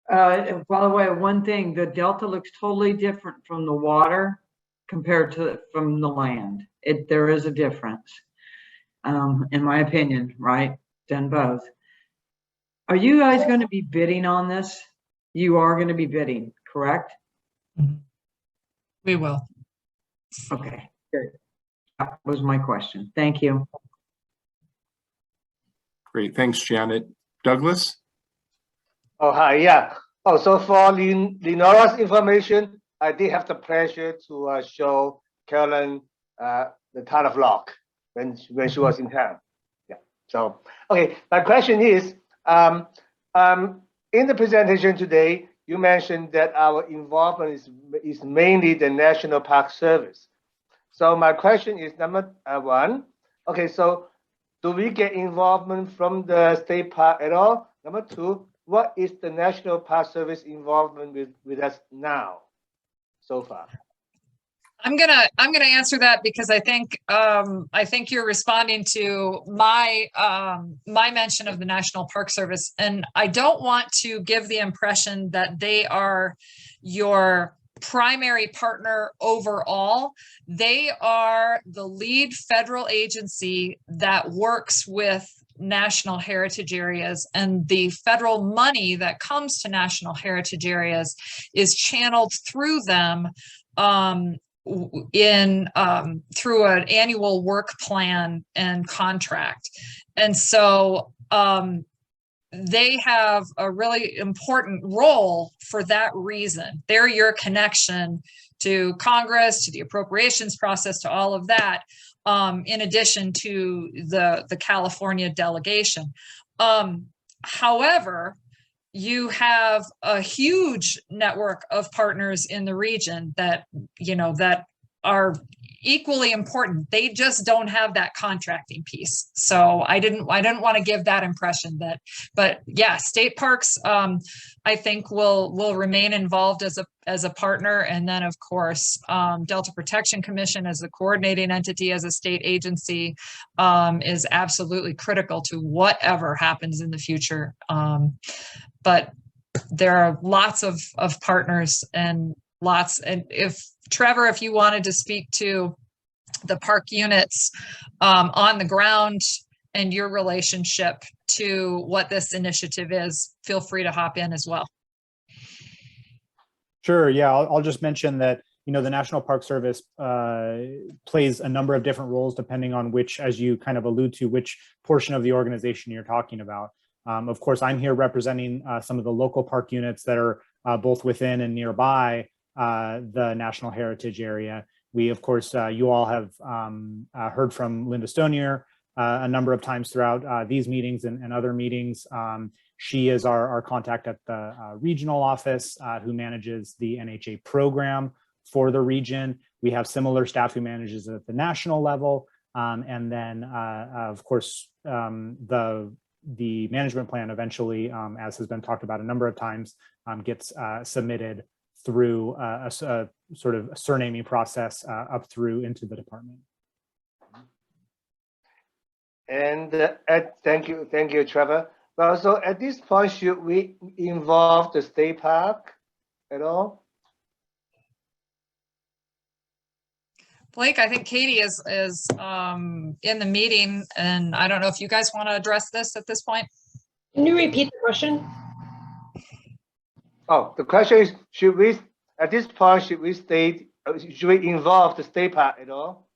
By the way, one thing, the Delta looks totally different from the water compared to from the land. There is a difference, in my opinion, right? Done both. Are you guys going to be bidding on this? You are going to be bidding, correct? We will. Okay, good. That was my question. Thank you. Great, thanks, Janet. Douglas? Oh, hi, yeah. Oh, so for Lenora's information, I did have the pleasure to show Carolyn the town of Locke when she was in town. Yeah. So, okay, my question is, in the presentation today, you mentioned that our involvement is mainly the National Park Service. So my question is number one, okay, so do we get involvement from the state park at all? Number two, what is the National Park Service involvement with us now so far? I'm gonna answer that because I think you're responding to my my mention of the National Park Service, and I don't want to give the impression that they are your primary partner overall. They are the lead federal agency that works with national heritage areas, and the federal money that comes to national heritage areas is channeled through them through an annual work plan and contract. And so they have a really important role for that reason. They're your connection to Congress, to the appropriations process, to all of that, in addition to the California delegation. However, you have a huge network of partners in the region that, that are equally important. They just don't have that contracting piece. So I didn't want to give that impression but yeah, state parks, I think will remain involved as a partner. And then of course, Delta Protection Commission as the coordinating entity, as a state agency, is absolutely critical to whatever happens in the future. But there are lots of partners and if Trevor, if you wanted to speak to the park units on the ground and your relationship to what this initiative is, feel free to hop in as well. Sure, yeah, I'll just mention that, the National Park Service plays a number of different roles depending on which, as you kind of allude to, which portion of the organization you're talking about. Of course, I'm here representing some of the local park units that are both within and nearby the National Heritage Area. We, of course, you all have heard from Linda Stonier a number of times throughout these meetings and other meetings. She is our contact at the regional office who manages the NHA program for the region. We have similar staff who manages at the national level. And then, of course, the management plan eventually, as has been talked about a number of times, gets submitted through a sort of surnaming process up through into the department. And thank you, Trevor. Well, so at this point, should we involve the state park at all? Blake, I think Katie is in the meeting, and I don't know if you guys want to address this at this point. Can you repeat the question? Oh, the question is, should we, at this point, should we involve the state park at all?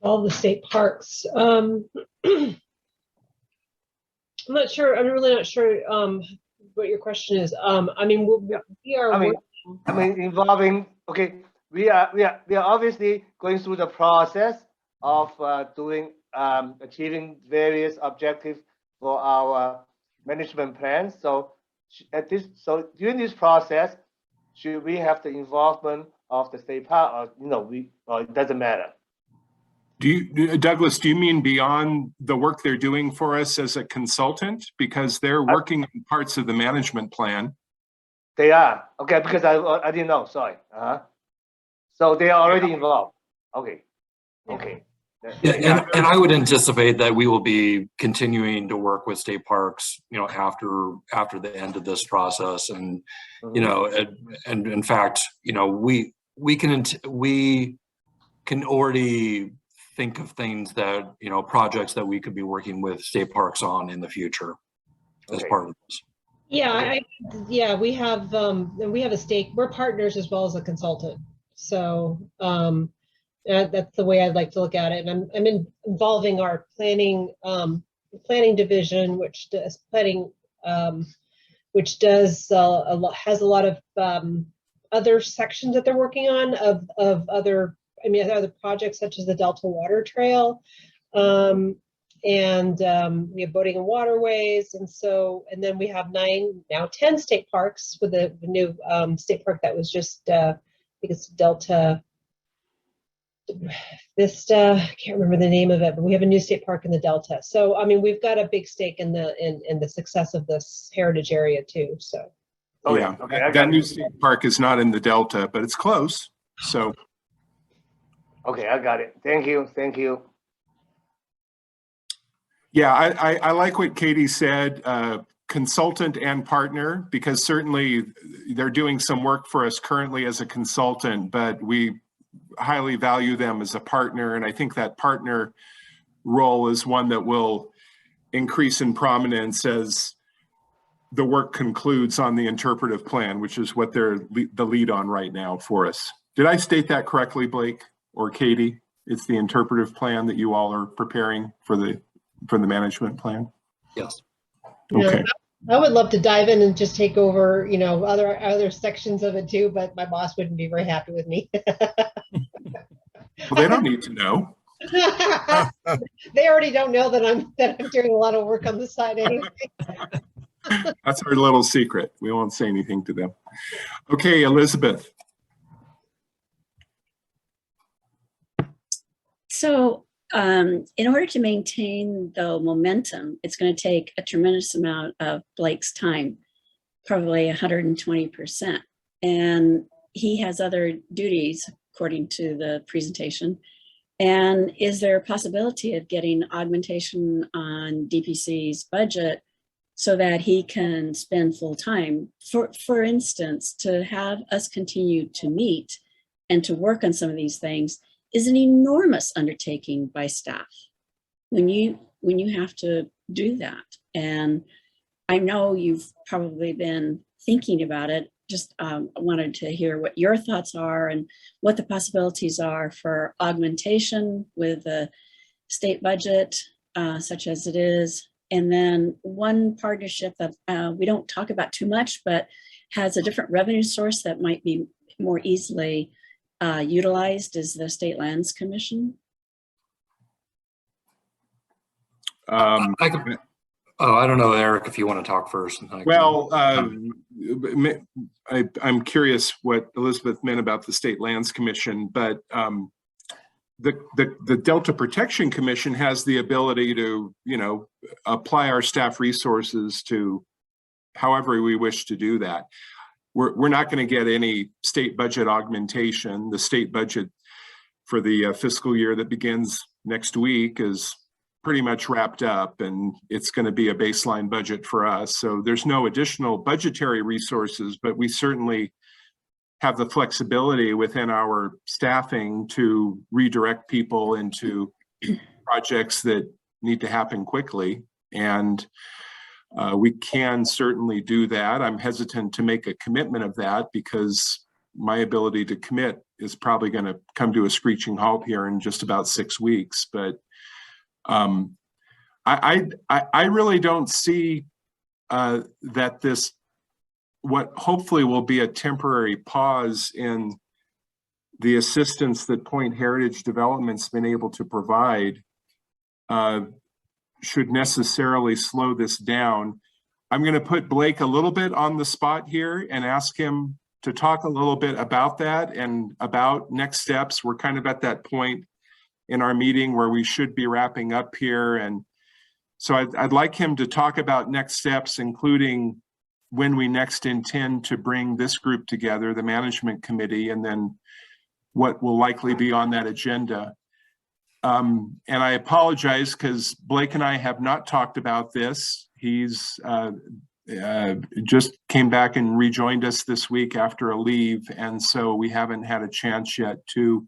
All the state parks. I'm not sure. I'm really not sure what your question is. I mean, we are. I mean, involving. Okay, we are obviously going through the process of achieving various objectives for our management plans. So during this process, should we have the involvement of the state park, or or it doesn't matter? Douglas, do you mean beyond the work they're doing for us as a consultant? Because they're working on parts of the management plan. They are. Okay, because I didn't know, sorry. So they are already involved. Okay. Okay. Yeah, and I would anticipate that we will be continuing to work with state parks, after the end of this process, and and in fact, we can already think of things that projects that we could be working with state parks on in the future as part of this. Yeah, we have a stake. We're partners as well as a consultant. So That's the way I'd like to look at it. And I'm involving our planning division, which does planning, which does has a lot of other sections that they're working on of other projects such as the Delta Water Trail. We have boating and waterways, and then we have 10 state parks with the new state park that was just I think it's Delta Vista. I can't remember the name of it, but we have a new state park in the Delta. So I mean, we've got a big stake in the success of this heritage area too. So yeah, okay, that new state park is not in the Delta, but it's close. So okay, I got it. Thank you. Yeah, I like what Katie said, consultant and partner, because certainly they're doing some work for us currently as a consultant, but we highly value them as a partner. And I think that partner role is one that will increase in prominence as the work concludes on the interpretive plan, which is what they're the lead on right now for us. Did I state that correctly, Blake or Katie? It's the interpretive plan that you all are preparing for the management plan? Yes. Okay. I would love to dive in and just take over, other sections of it too, but my boss wouldn't be very happy with me. Well, they don't need to know. They already don't know that I'm doing a lot of work on the side anyway. That's our little secret. We won't say anything to them. Okay, Elizabeth. So in order to maintain the momentum, it's going to take a tremendous amount of Blake's time, probably 120%. And he has other duties, according to the presentation. And is there a possibility of getting augmentation on DPC's budget so that he can spend full time? For instance, to have us continue to meet and to work on some of these things is an enormous undertaking by staff when you have to do that. And I know you've probably been thinking about it. Just wanted to hear what your thoughts are and what the possibilities are for augmentation with the state budget, such as it is. And then one partnership that we don't talk about too much, but has a different revenue source that might be more easily utilized is the State Lands Commission. I don't know, Eric, if you want to talk first. Well, I'm curious what Elizabeth meant about the State Lands Commission, but the Delta Protection Commission has the ability to, apply our staff resources to however we wish to do that. We're not going to get any state budget augmentation. The state budget for the fiscal year that begins next week is pretty much wrapped up, and it's going to be a baseline budget for us. So there's no additional budgetary resources, but we certainly have the flexibility within our staffing to redirect people into projects that need to happen quickly. And we can certainly do that. I'm hesitant to make a commitment of that because my ability to commit is probably going to come to a screeching halt here in just about 6 weeks. But I really don't see that this, what hopefully will be a temporary pause in the assistance that Point Heritage Development's been able to provide, should necessarily slow this down. I'm going to put Blake a little bit on the spot here and ask him to talk a little bit about that and about next steps. We're kind of at that point in our meeting where we should be wrapping up here. And so I'd like him to talk about next steps, including when we next intend to bring this group together, the management committee, and then what will likely be on that agenda. And I apologize because Blake and I have not talked about this. He's just came back and rejoined us this week after a leave. And so we haven't had a chance yet to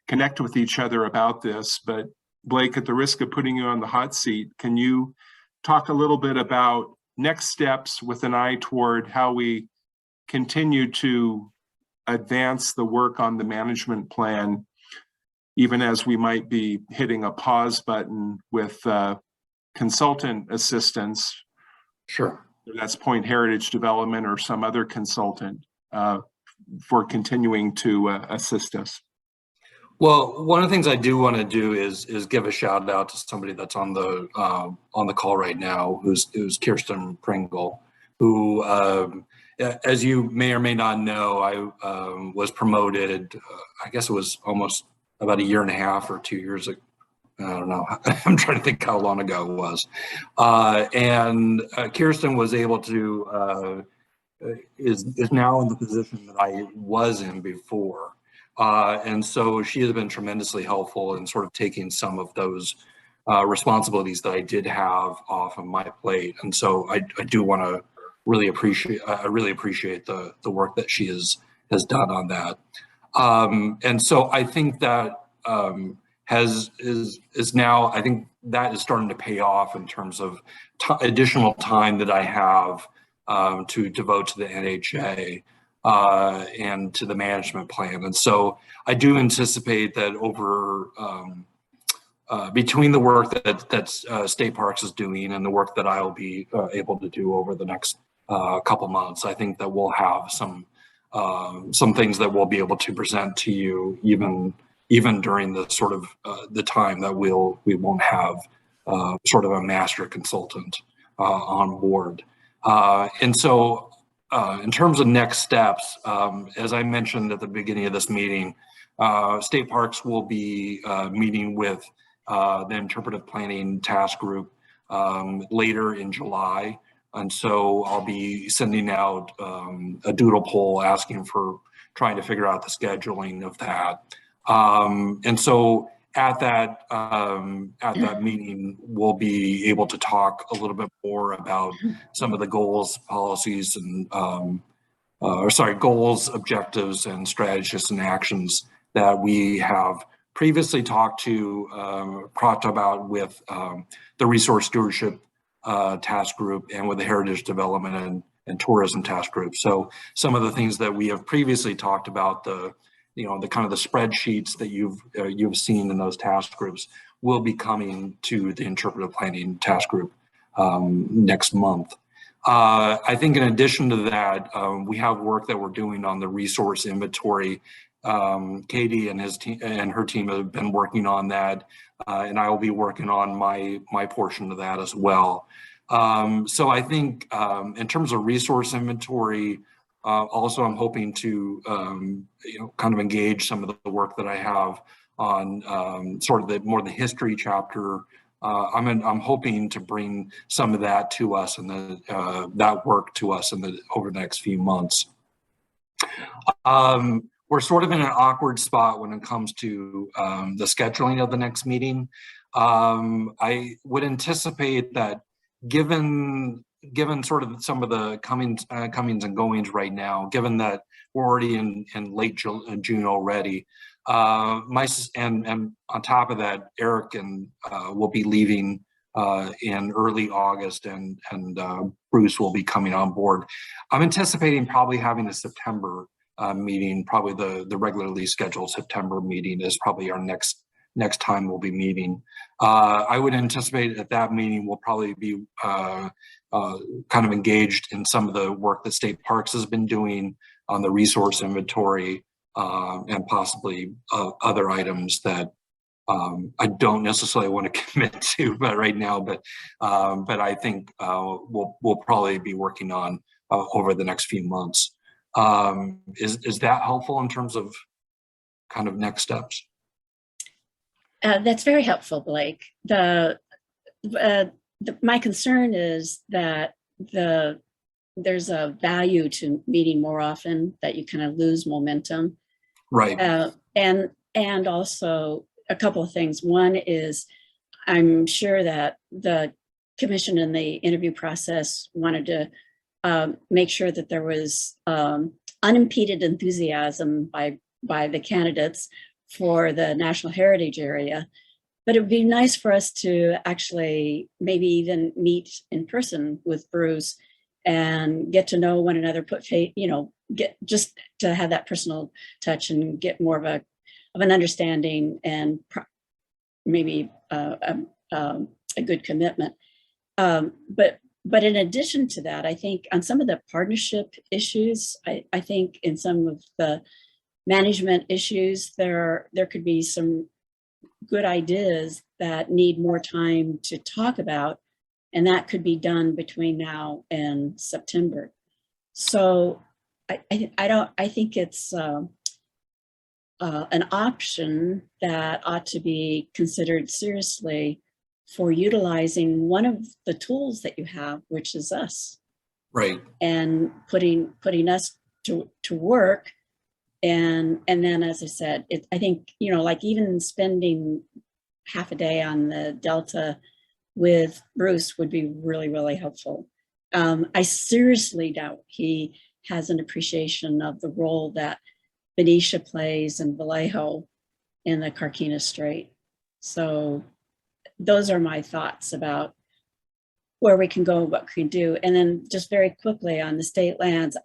connect with each other about this. But Blake, at the risk of putting you on the hot seat, can you talk a little bit about next steps with an eye toward how we continue to advance the work on the management plan, even as we might be hitting a pause button with consultant assistance. Sure. That's Point Heritage Development or some other consultant for continuing to assist us. Well, one of the things I do want to do is give a shout out to somebody that's on the call right now, who's Kirsten Pringle, who, as you may or may not know, I was promoted. I guess it was almost about a year and a half or 2 years ago. I don't know. I'm trying to think how long ago it was. And Kirsten was able to is now in the position that I was in before. And so she has been tremendously helpful in sort of taking some of those responsibilities that I did have off of my plate. And so I do want to really appreciate the work that she has done on that. And so I think that is now, I think that is starting to pay off in terms of additional time that I have to devote to the NHA and to the management plan. And so I do anticipate that over between the work that State Parks is doing and the work that I will be able to do over the next couple months, I think that we'll have some things that we'll be able to present to you even during the sort of the time that we won't have sort of a master consultant on board. And so in terms of next steps, as I mentioned at the beginning of this meeting, State Parks will be meeting with the Interpretive Planning Task Group later in July. And so I'll be sending out a doodle poll asking for trying to figure out the scheduling of that. And so at that meeting, we'll be able to talk a little bit more about some of the goals, policies, and goals, objectives, and strategies and actions that we have previously talked about with the Resource Stewardship Task Group and with the Heritage Development and Tourism Task Group. So some of the things that we have previously talked about, the kind of the spreadsheets that you've seen in those task groups will be coming to the Interpretive Planning Task Group next month. I think in addition to that, we have work that we're doing on the resource inventory. Katie and her team have been working on that, and I will be working on my portion of that as well. So I think in terms of resource inventory, also I'm hoping to kind of engage some of the work that I have on sort of the history chapter. I'm hoping to bring some of that to us and that work to us over the next few months. We're sort of in an awkward spot when it comes to the scheduling of the next meeting. I would anticipate that given sort of some of the comings and goings right now, given that we're already in late June already, and on top of that, Eric will be leaving in early August, and Bruce will be coming on board. I'm anticipating probably having a September meeting, probably the regularly scheduled September meeting is probably our next time we'll be meeting. I would anticipate at that meeting we'll probably be kind of engaged in some of the work that State Parks has been doing on the resource inventory and possibly other items that I don't necessarily want to commit to right now, but I think we'll probably be working on over the next few months. Is that helpful in terms of kind of next steps? That's very helpful, Blake. My concern is that there's a value to meeting more often, that you kind of lose momentum. Right. And also a couple of things. One is I'm sure that the commission in the interview process wanted to make sure that there was unimpeded enthusiasm by the candidates for the National Heritage Area. But it would be nice for us to actually maybe even meet in person with Bruce and get to know one another, get just to have that personal touch and get more of an understanding and maybe a good commitment. But in addition to that, I think on some of the partnership issues, I think in some of the management issues, there could be some good ideas that need more time to talk about, and that could be done between now and September. So I think it's an option that ought to be considered seriously for utilizing one of the tools that you have, which is us. Right. And putting us to work. And then, as I said, I think, like even spending half a day on the Delta with Bruce would be really, really helpful. I seriously doubt he has an appreciation of the role that Benicia plays in Vallejo in the Carquinez Strait. So those are my thoughts about where we can go, what we can do. And then just very quickly on the state lands,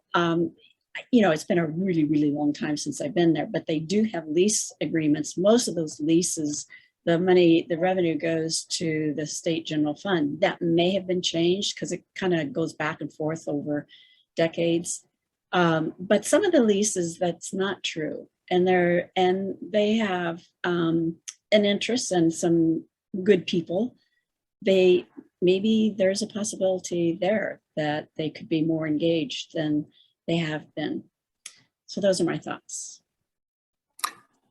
it's been a really, really long time since I've been there, but they do have lease agreements. Most of those leases, the revenue goes to the state general fund. That may have been changed because it kind of goes back and forth over decades. But some of the leases, that's not true. And they have an interest and some good people. Maybe there's a possibility there that they could be more engaged than they have been. So those are my thoughts.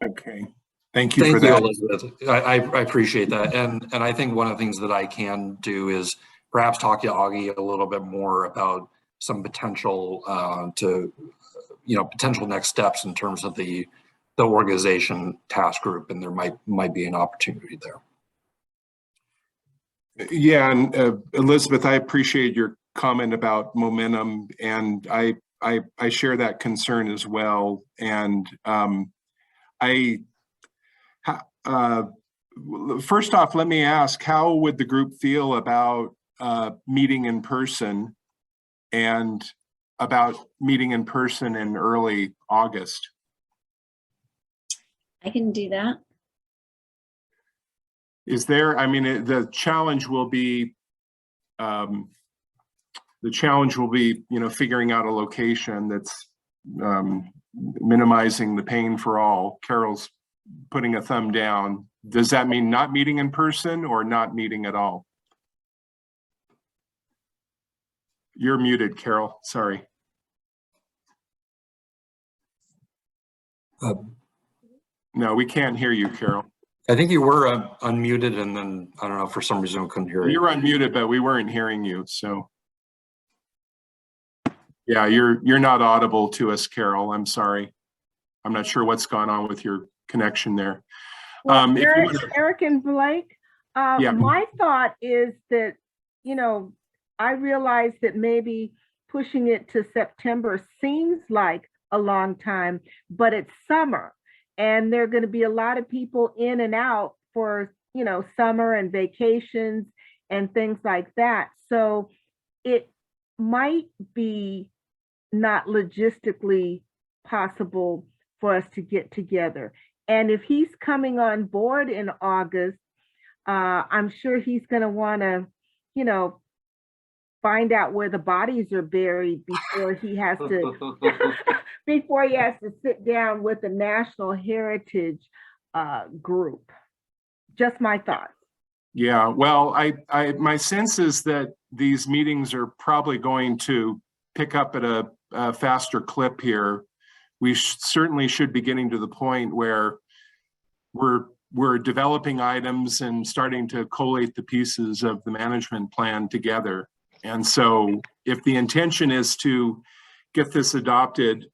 Okay. Thank you for that. Elizabeth. I appreciate that. And I think one of the things that I can do is perhaps talk to Augie a little bit more about some potential potential next steps in terms of the organization task group, and there might be an opportunity there. Yeah, and Elizabeth, I appreciate your comment about momentum, and I share that concern as well. And first off, let me ask, how would the group feel about meeting in person and about meeting in person in early August? I can do that. Is there, the challenge will be, figuring out a location that's minimizing the pain for all. Carol's putting a thumb down. Does that mean not meeting in person or not meeting at all? You're muted, Carol. Sorry. No, we can't hear you, Carol. I think you were unmuted, and then I don't know, for some reason I couldn't hear you. You were unmuted, but we weren't hearing you. So yeah, you're not audible to us, Carol. I'm sorry. I'm not sure what's gone on with your connection there. Well, Eric and Blake, yeah. My thought is that, I realize that maybe pushing it to September seems like a long time, but it's summer and there are going to be a lot of people in and out for, summer and vacations and things like that. So it might be not logistically possible for us to get together. And if he's coming on board in August, I'm sure he's going to want to, find out where the bodies are buried before he has to sit down with the National Heritage group. Just my thoughts. Yeah, well, my sense is that these meetings are probably going to pick up at a faster clip here. We certainly should be getting to the point where we're developing items and starting to collate the pieces of the management plan together. And so if the intention is to get this adopted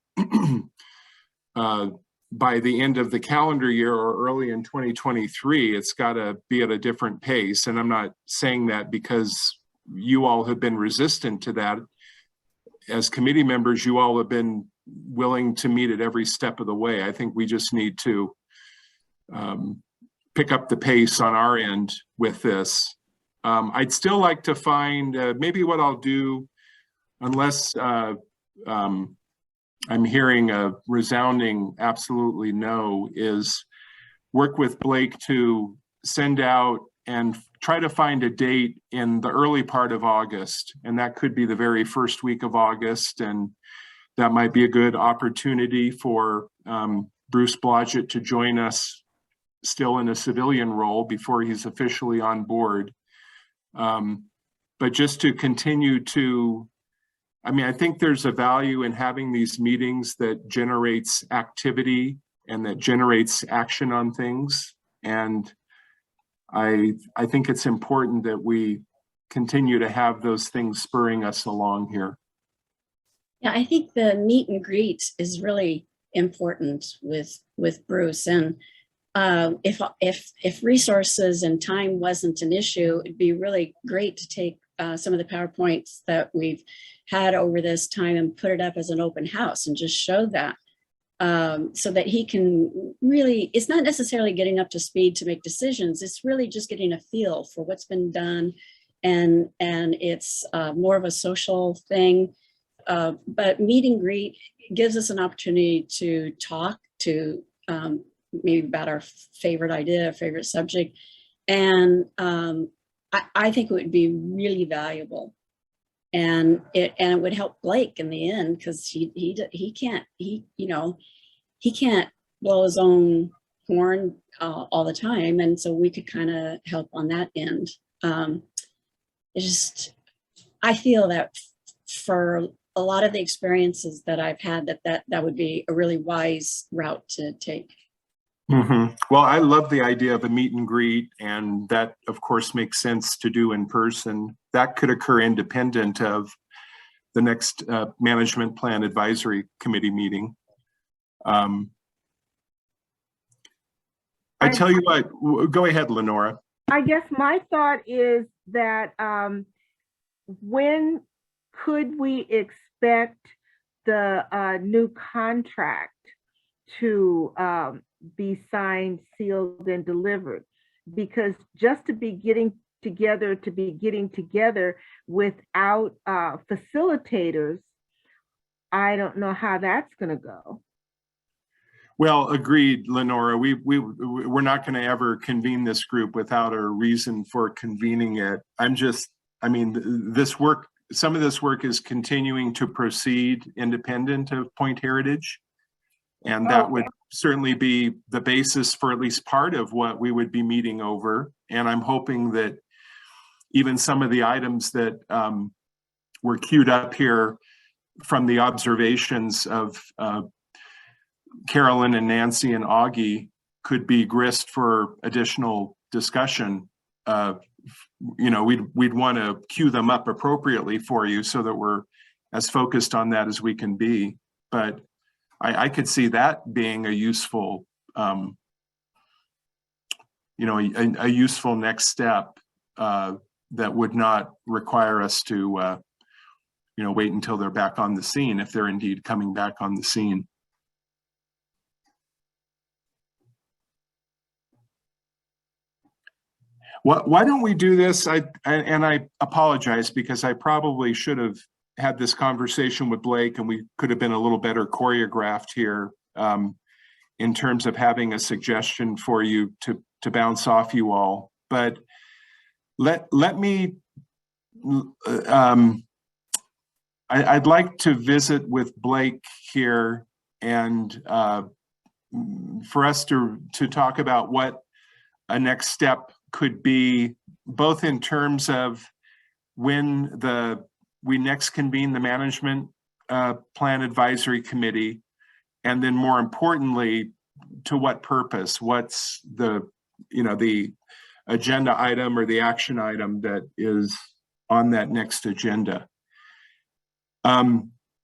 by the end of the calendar year or early in 2023, it's got to be at a different pace. And I'm not saying that because you all have been resistant to that. As committee members, you all have been willing to meet at every step of the way. I think we just need to pick up the pace on our end with this. I'd still like to find, maybe what I'll do, unless I'm hearing a resounding absolutely no, is work with Blake to send out and try to find a date in the early part of August. And that could be the very first week of August. And that might be a good opportunity for Bruce Blodgett to join us still in a civilian role before he's officially on board. But just to continue to, I mean, I think there's a value in having these meetings that generates activity and that generates action on things. And I think it's important that we continue to have those things spurring us along here. Yeah, I think the meet and greet is really important with Bruce. And if resources and time wasn't an issue, it'd be really great to take some of the PowerPoints that we've had over this time and put it up as an open house and just show that. So that he can really, it's not necessarily getting up to speed to make decisions, it's really just getting a feel for what's been done. And it's more of a social thing. But meet and greet gives us an opportunity to talk to maybe about our favorite idea, favorite subject. And I think it would be really valuable. And it would help Blake in the end, because he can't blow his own horn all the time, and so we could kind of help on that end. It's just, I feel that for a lot of the experiences that I've had, that would be a really wise route to take. Mm-hmm. Well, I love the idea of a meet and greet, and that of course makes sense to do in person. That could occur independent of the next management plan advisory committee meeting. I tell you what, go ahead, Lenora. I guess my thought is that when could we expect the new contract to be signed, sealed, and delivered? Because just to be getting together without facilitators, I don't know how that's going to go. Well, agreed, Lenora. We're not going to ever convene this group without a reason for convening it. I mean, this work, some of this work is continuing to proceed independent of Point Heritage. And that would certainly be the basis for at least part of what we would be meeting over. And I'm hoping that even some of the items that were queued up here from the observations of Carolyn and Nancy and Augie could be grist for additional discussion. We'd want to queue them up appropriately for you so that we're as focused on that as we can be. But I could see that being a useful, a useful next step that would not require us to, wait until they're back on the scene, if they're indeed coming back on the scene. Why don't we do this? I apologize because I probably should have had this conversation with Blake, and we could have been a little better choreographed here in terms of having a suggestion for you to bounce off you all. But let me, I'd like to visit with Blake here and for us to talk about what a next step could be, both in terms of when we next convene the management plan advisory committee, and then more importantly, to what purpose? What's the agenda item or the action item that is on that next agenda?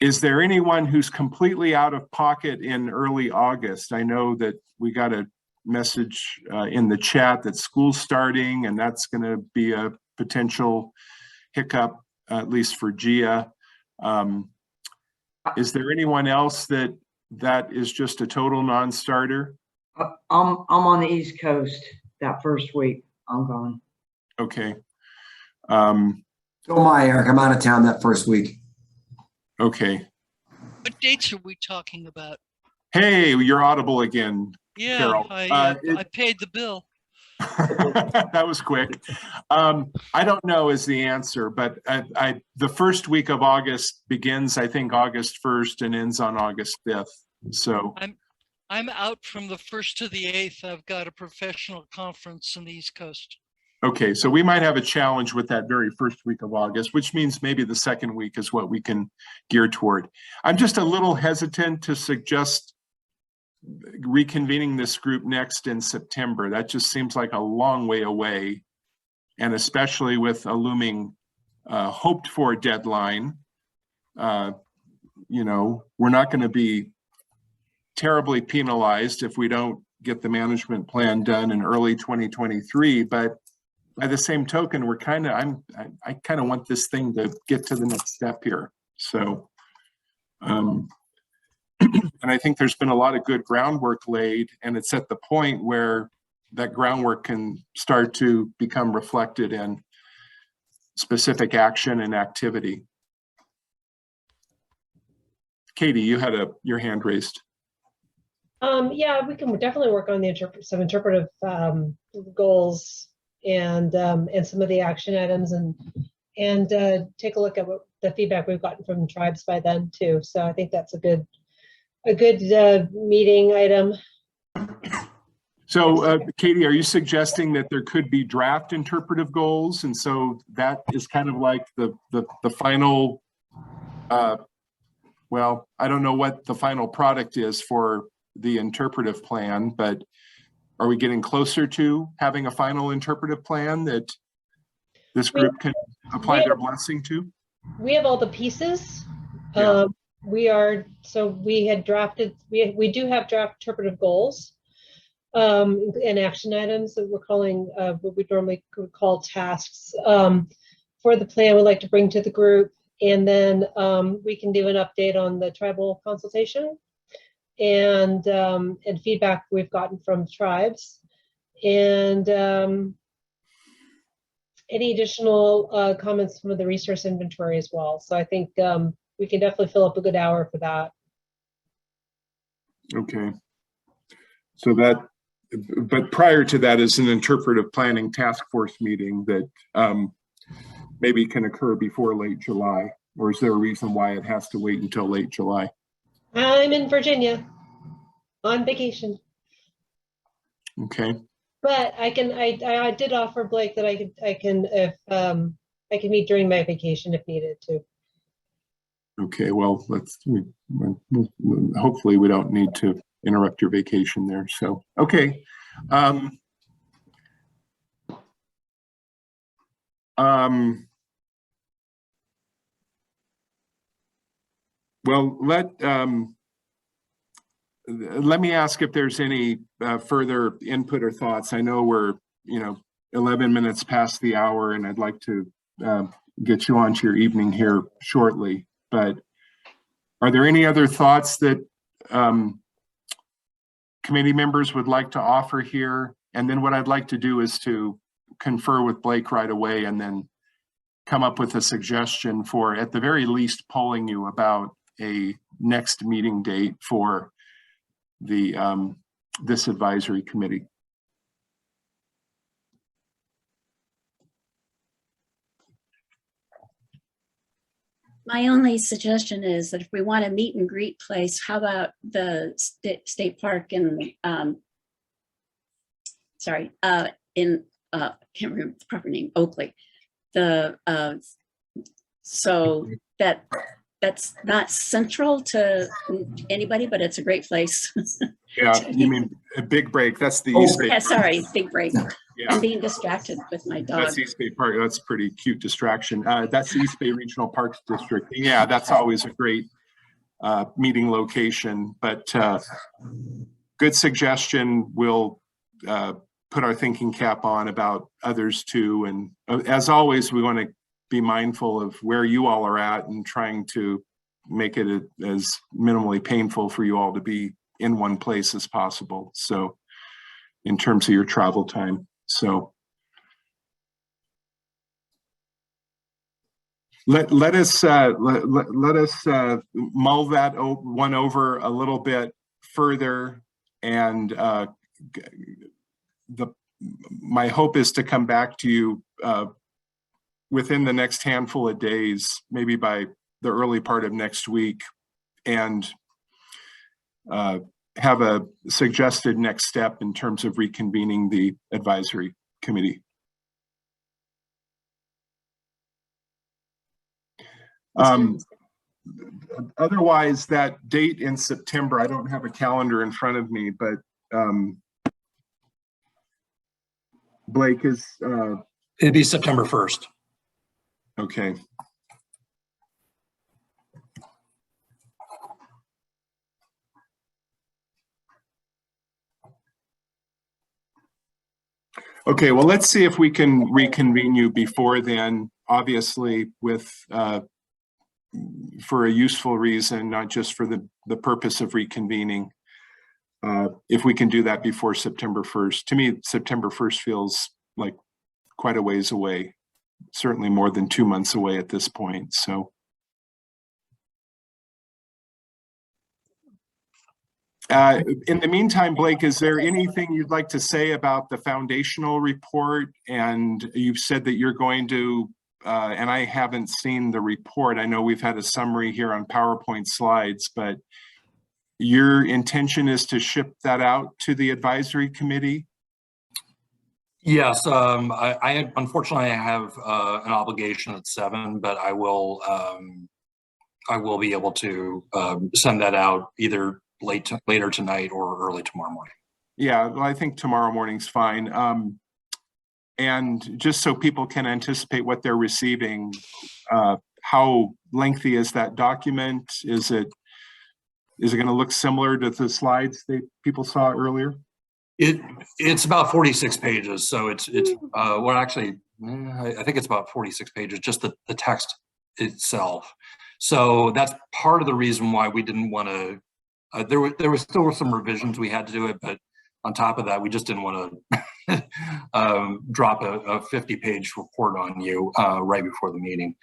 Is there anyone who's completely out of pocket in early August? I know that we got a message in the chat that school's starting, and that's going to be a potential hiccup, at least for Gia. Is there anyone else that is just a total non-starter? I'm on the East Coast that first week. I'm gone. Okay. So am I, Eric. I'm out of town that first week. Okay. What dates are we talking about? Hey, you're audible again. Yeah, Carol. I paid the bill. That was quick. I don't know is the answer, but the first week of August begins, I think, August 1st and ends on August 5th. So I'm out from the 1st to the 8th. I've got a professional conference in the East Coast. okay, so we might have a challenge with that very first week of August, which means maybe the second week is what we can gear toward. I'm just a little hesitant to suggest reconvening this group next in September. That just seems like a long way away. And especially with a looming hoped for deadline, you know, we're not going to be terribly penalized if we don't get the management plan done in early 2023. But by the same token, we're kind of, I kind of want this thing to get to the next step here. So, and I think there's been a lot of good groundwork laid, and it's at the point where that groundwork can start to become reflected in specific action and activity. Katie, you had your hand raised. Yeah, we can definitely work on the some interpretive goals and some of the action items, and take a look at what the feedback we've gotten from tribes by then too. So I think that's a good meeting item. So Katie, are you suggesting that there could be draft interpretive goals, and so that is kind of like the final? Well, I don't know what the final product is for the interpretive plan, but are we getting closer to having a final interpretive plan that this group can apply their blessing to? We have all the pieces. Yeah. We had drafted, we do have draft interpretive goals and action items that we're calling what we normally would call tasks for the plan we'd like to bring to the group. And then we can do an update on the tribal consultation and feedback we've gotten from tribes, and any additional comments from the resource inventory as well. So I think we can definitely fill up a good hour for that. Okay. So that, but prior to that is an interpretive planning task force meeting that maybe can occur before late July, or is there a reason why it has to wait until late July? I'm in Virginia on vacation. Okay. But I did offer Blake that I can meet during my vacation if needed too. Okay, well, hopefully we don't need to interrupt your vacation there. So, okay. Well, let me ask if there's any further input or thoughts. I know we're 11 minutes past the hour, and I'd like to get you onto your evening here shortly. But are there any other thoughts that committee members would like to offer here? And then what I'd like to do is to confer with Blake right away, and then come up with a suggestion for, at the very least, polling you about a next meeting date for the this advisory committee. My only suggestion is that if we want a meet and greet place, how about the state park in, can't remember the proper name, Oakley. So that's not central to anybody, but it's a great place. Yeah, you mean a Big Break? That's the East Bay. Yeah, sorry, Big Break. Yeah. I'm being distracted with my dog. That's East Bay Park. That's a pretty cute distraction. That's the East Bay Regional Parks District. Yeah, that's always a great meeting location. But good suggestion. We'll put our thinking cap on about others too. And as always, we want to be mindful of where you all are at and trying to make it as minimally painful for you all to be in one place as possible. So in terms of your travel time. So let us mull that one over a little bit further And my hope is to come back to you within the next handful of days, maybe by the early part of next week, and have a suggested next step in terms of reconvening the advisory committee. Otherwise, that date in September, I don't have a calendar in front of me, but Blake is... It'd be September 1st. Okay. Okay, well, let's see if we can reconvene you before then, obviously with for a useful reason, not just for the purpose of reconvening. If we can do that before September 1st. To me, September 1st feels like quite a ways away, certainly more than 2 months away at this point, so. In the meantime, Blake, is there anything you'd like to say about the foundational report? And you've said that you're going to, and I haven't seen the report. I know we've had a summary here on PowerPoint slides, but your intention is to ship that out to the advisory committee? Yes, unfortunately I have an obligation at 7, but I will be able to send that out either later tonight or early tomorrow morning. Yeah, well, I think tomorrow morning's fine. And just so people can anticipate what they're receiving, how lengthy is that document? Is it going to look similar to the slides that people saw earlier? It's about 46 pages, so it's well, actually I think it's about 46 pages, just the text itself. So that's part of the reason why we didn't want to. There was still some revisions we had to do it, but on top of that, we just didn't want to drop a 50-page report on you right before the meeting.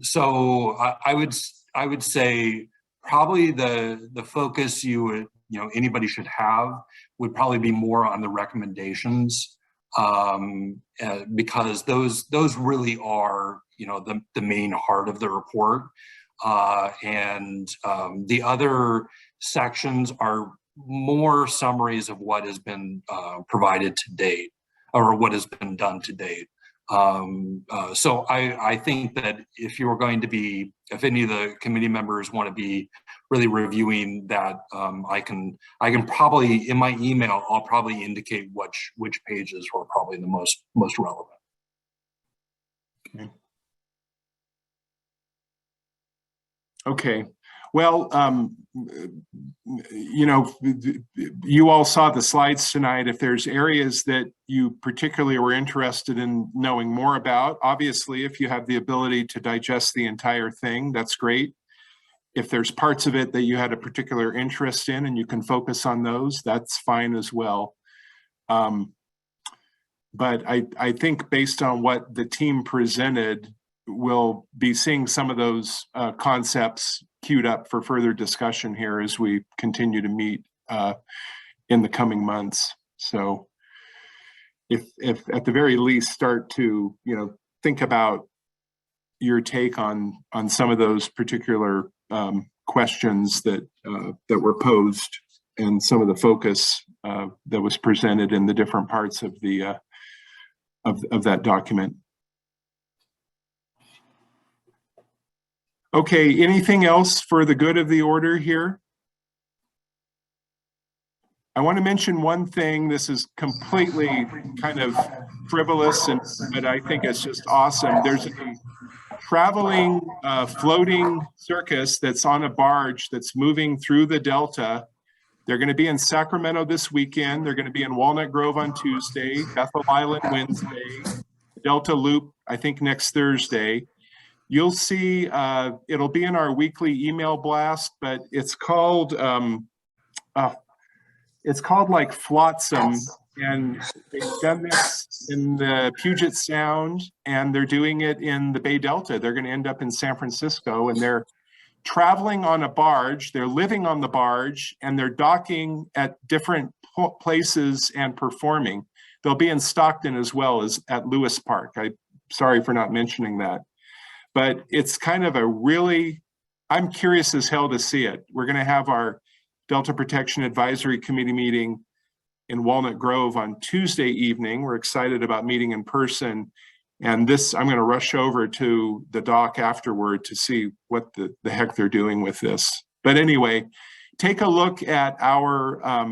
So I would say probably the focus anybody should have would probably be more on the recommendations, because those really are the main heart of the report. And the other sections are more summaries of what has been provided to date, or what has been done to date. So I think that if any of the committee members want to be really reviewing that, I can probably, in my email, I'll probably indicate which pages were probably the most relevant. Okay. Well, you all saw the slides tonight. If there's areas that you particularly were interested in knowing more about, obviously, if you have the ability to digest the entire thing, that's great. If there's parts of it that you had a particular interest in and you can focus on those, that's fine as well. But I think based on what the team presented, we'll be seeing some of those concepts queued up for further discussion here as we continue to meet in the coming months. So if at the very least start to think about your take on some of those particular questions that were posed and some of the focus that was presented in the different parts of the of that document. Okay, anything else for the good of the order here? I want to mention one thing. This is completely kind of frivolous, but I think it's just awesome. There's a traveling floating circus that's on a barge that's moving through the Delta. They're going to be in Sacramento this weekend. They're going to be in Walnut Grove on Tuesday, Bethel Island Wednesday, Delta Loop, I think next Thursday. You'll see, it'll be in our weekly email blast, but it's called like Flotsam, and they've done this in the Puget Sound, and they're doing it in the Bay Delta. They're going to end up in San Francisco, and they're traveling on a barge, they're living on the barge, and they're docking at different places and performing. They'll be in Stockton as well as at Lewis Park. I'm sorry for not mentioning that. But it's kind of a really, I'm curious as hell to see it. We're going to have our Delta Protection Advisory Committee meeting in Walnut Grove on Tuesday evening. We're excited about meeting in person. And this, I'm going to rush over to the dock afterward to see what the heck they're doing with this. But anyway, take a look at our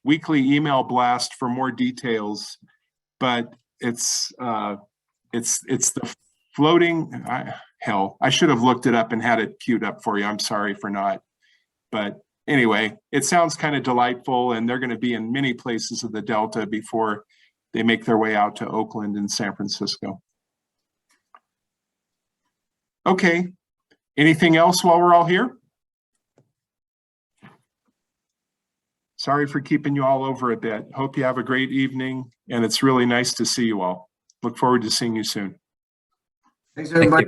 weekly email blast for more details. But it's the floating, hell, I should have looked it up and had it queued up for you. I'm sorry for not. But anyway, it sounds kind of delightful, and they're going to be in many places of the Delta before they make their way out to Oakland and San Francisco. Okay, anything else while we're all here? Sorry for keeping you all over a bit. Hope you have a great evening, and it's really nice to see you all. Look forward to seeing you soon. Thanks, everybody.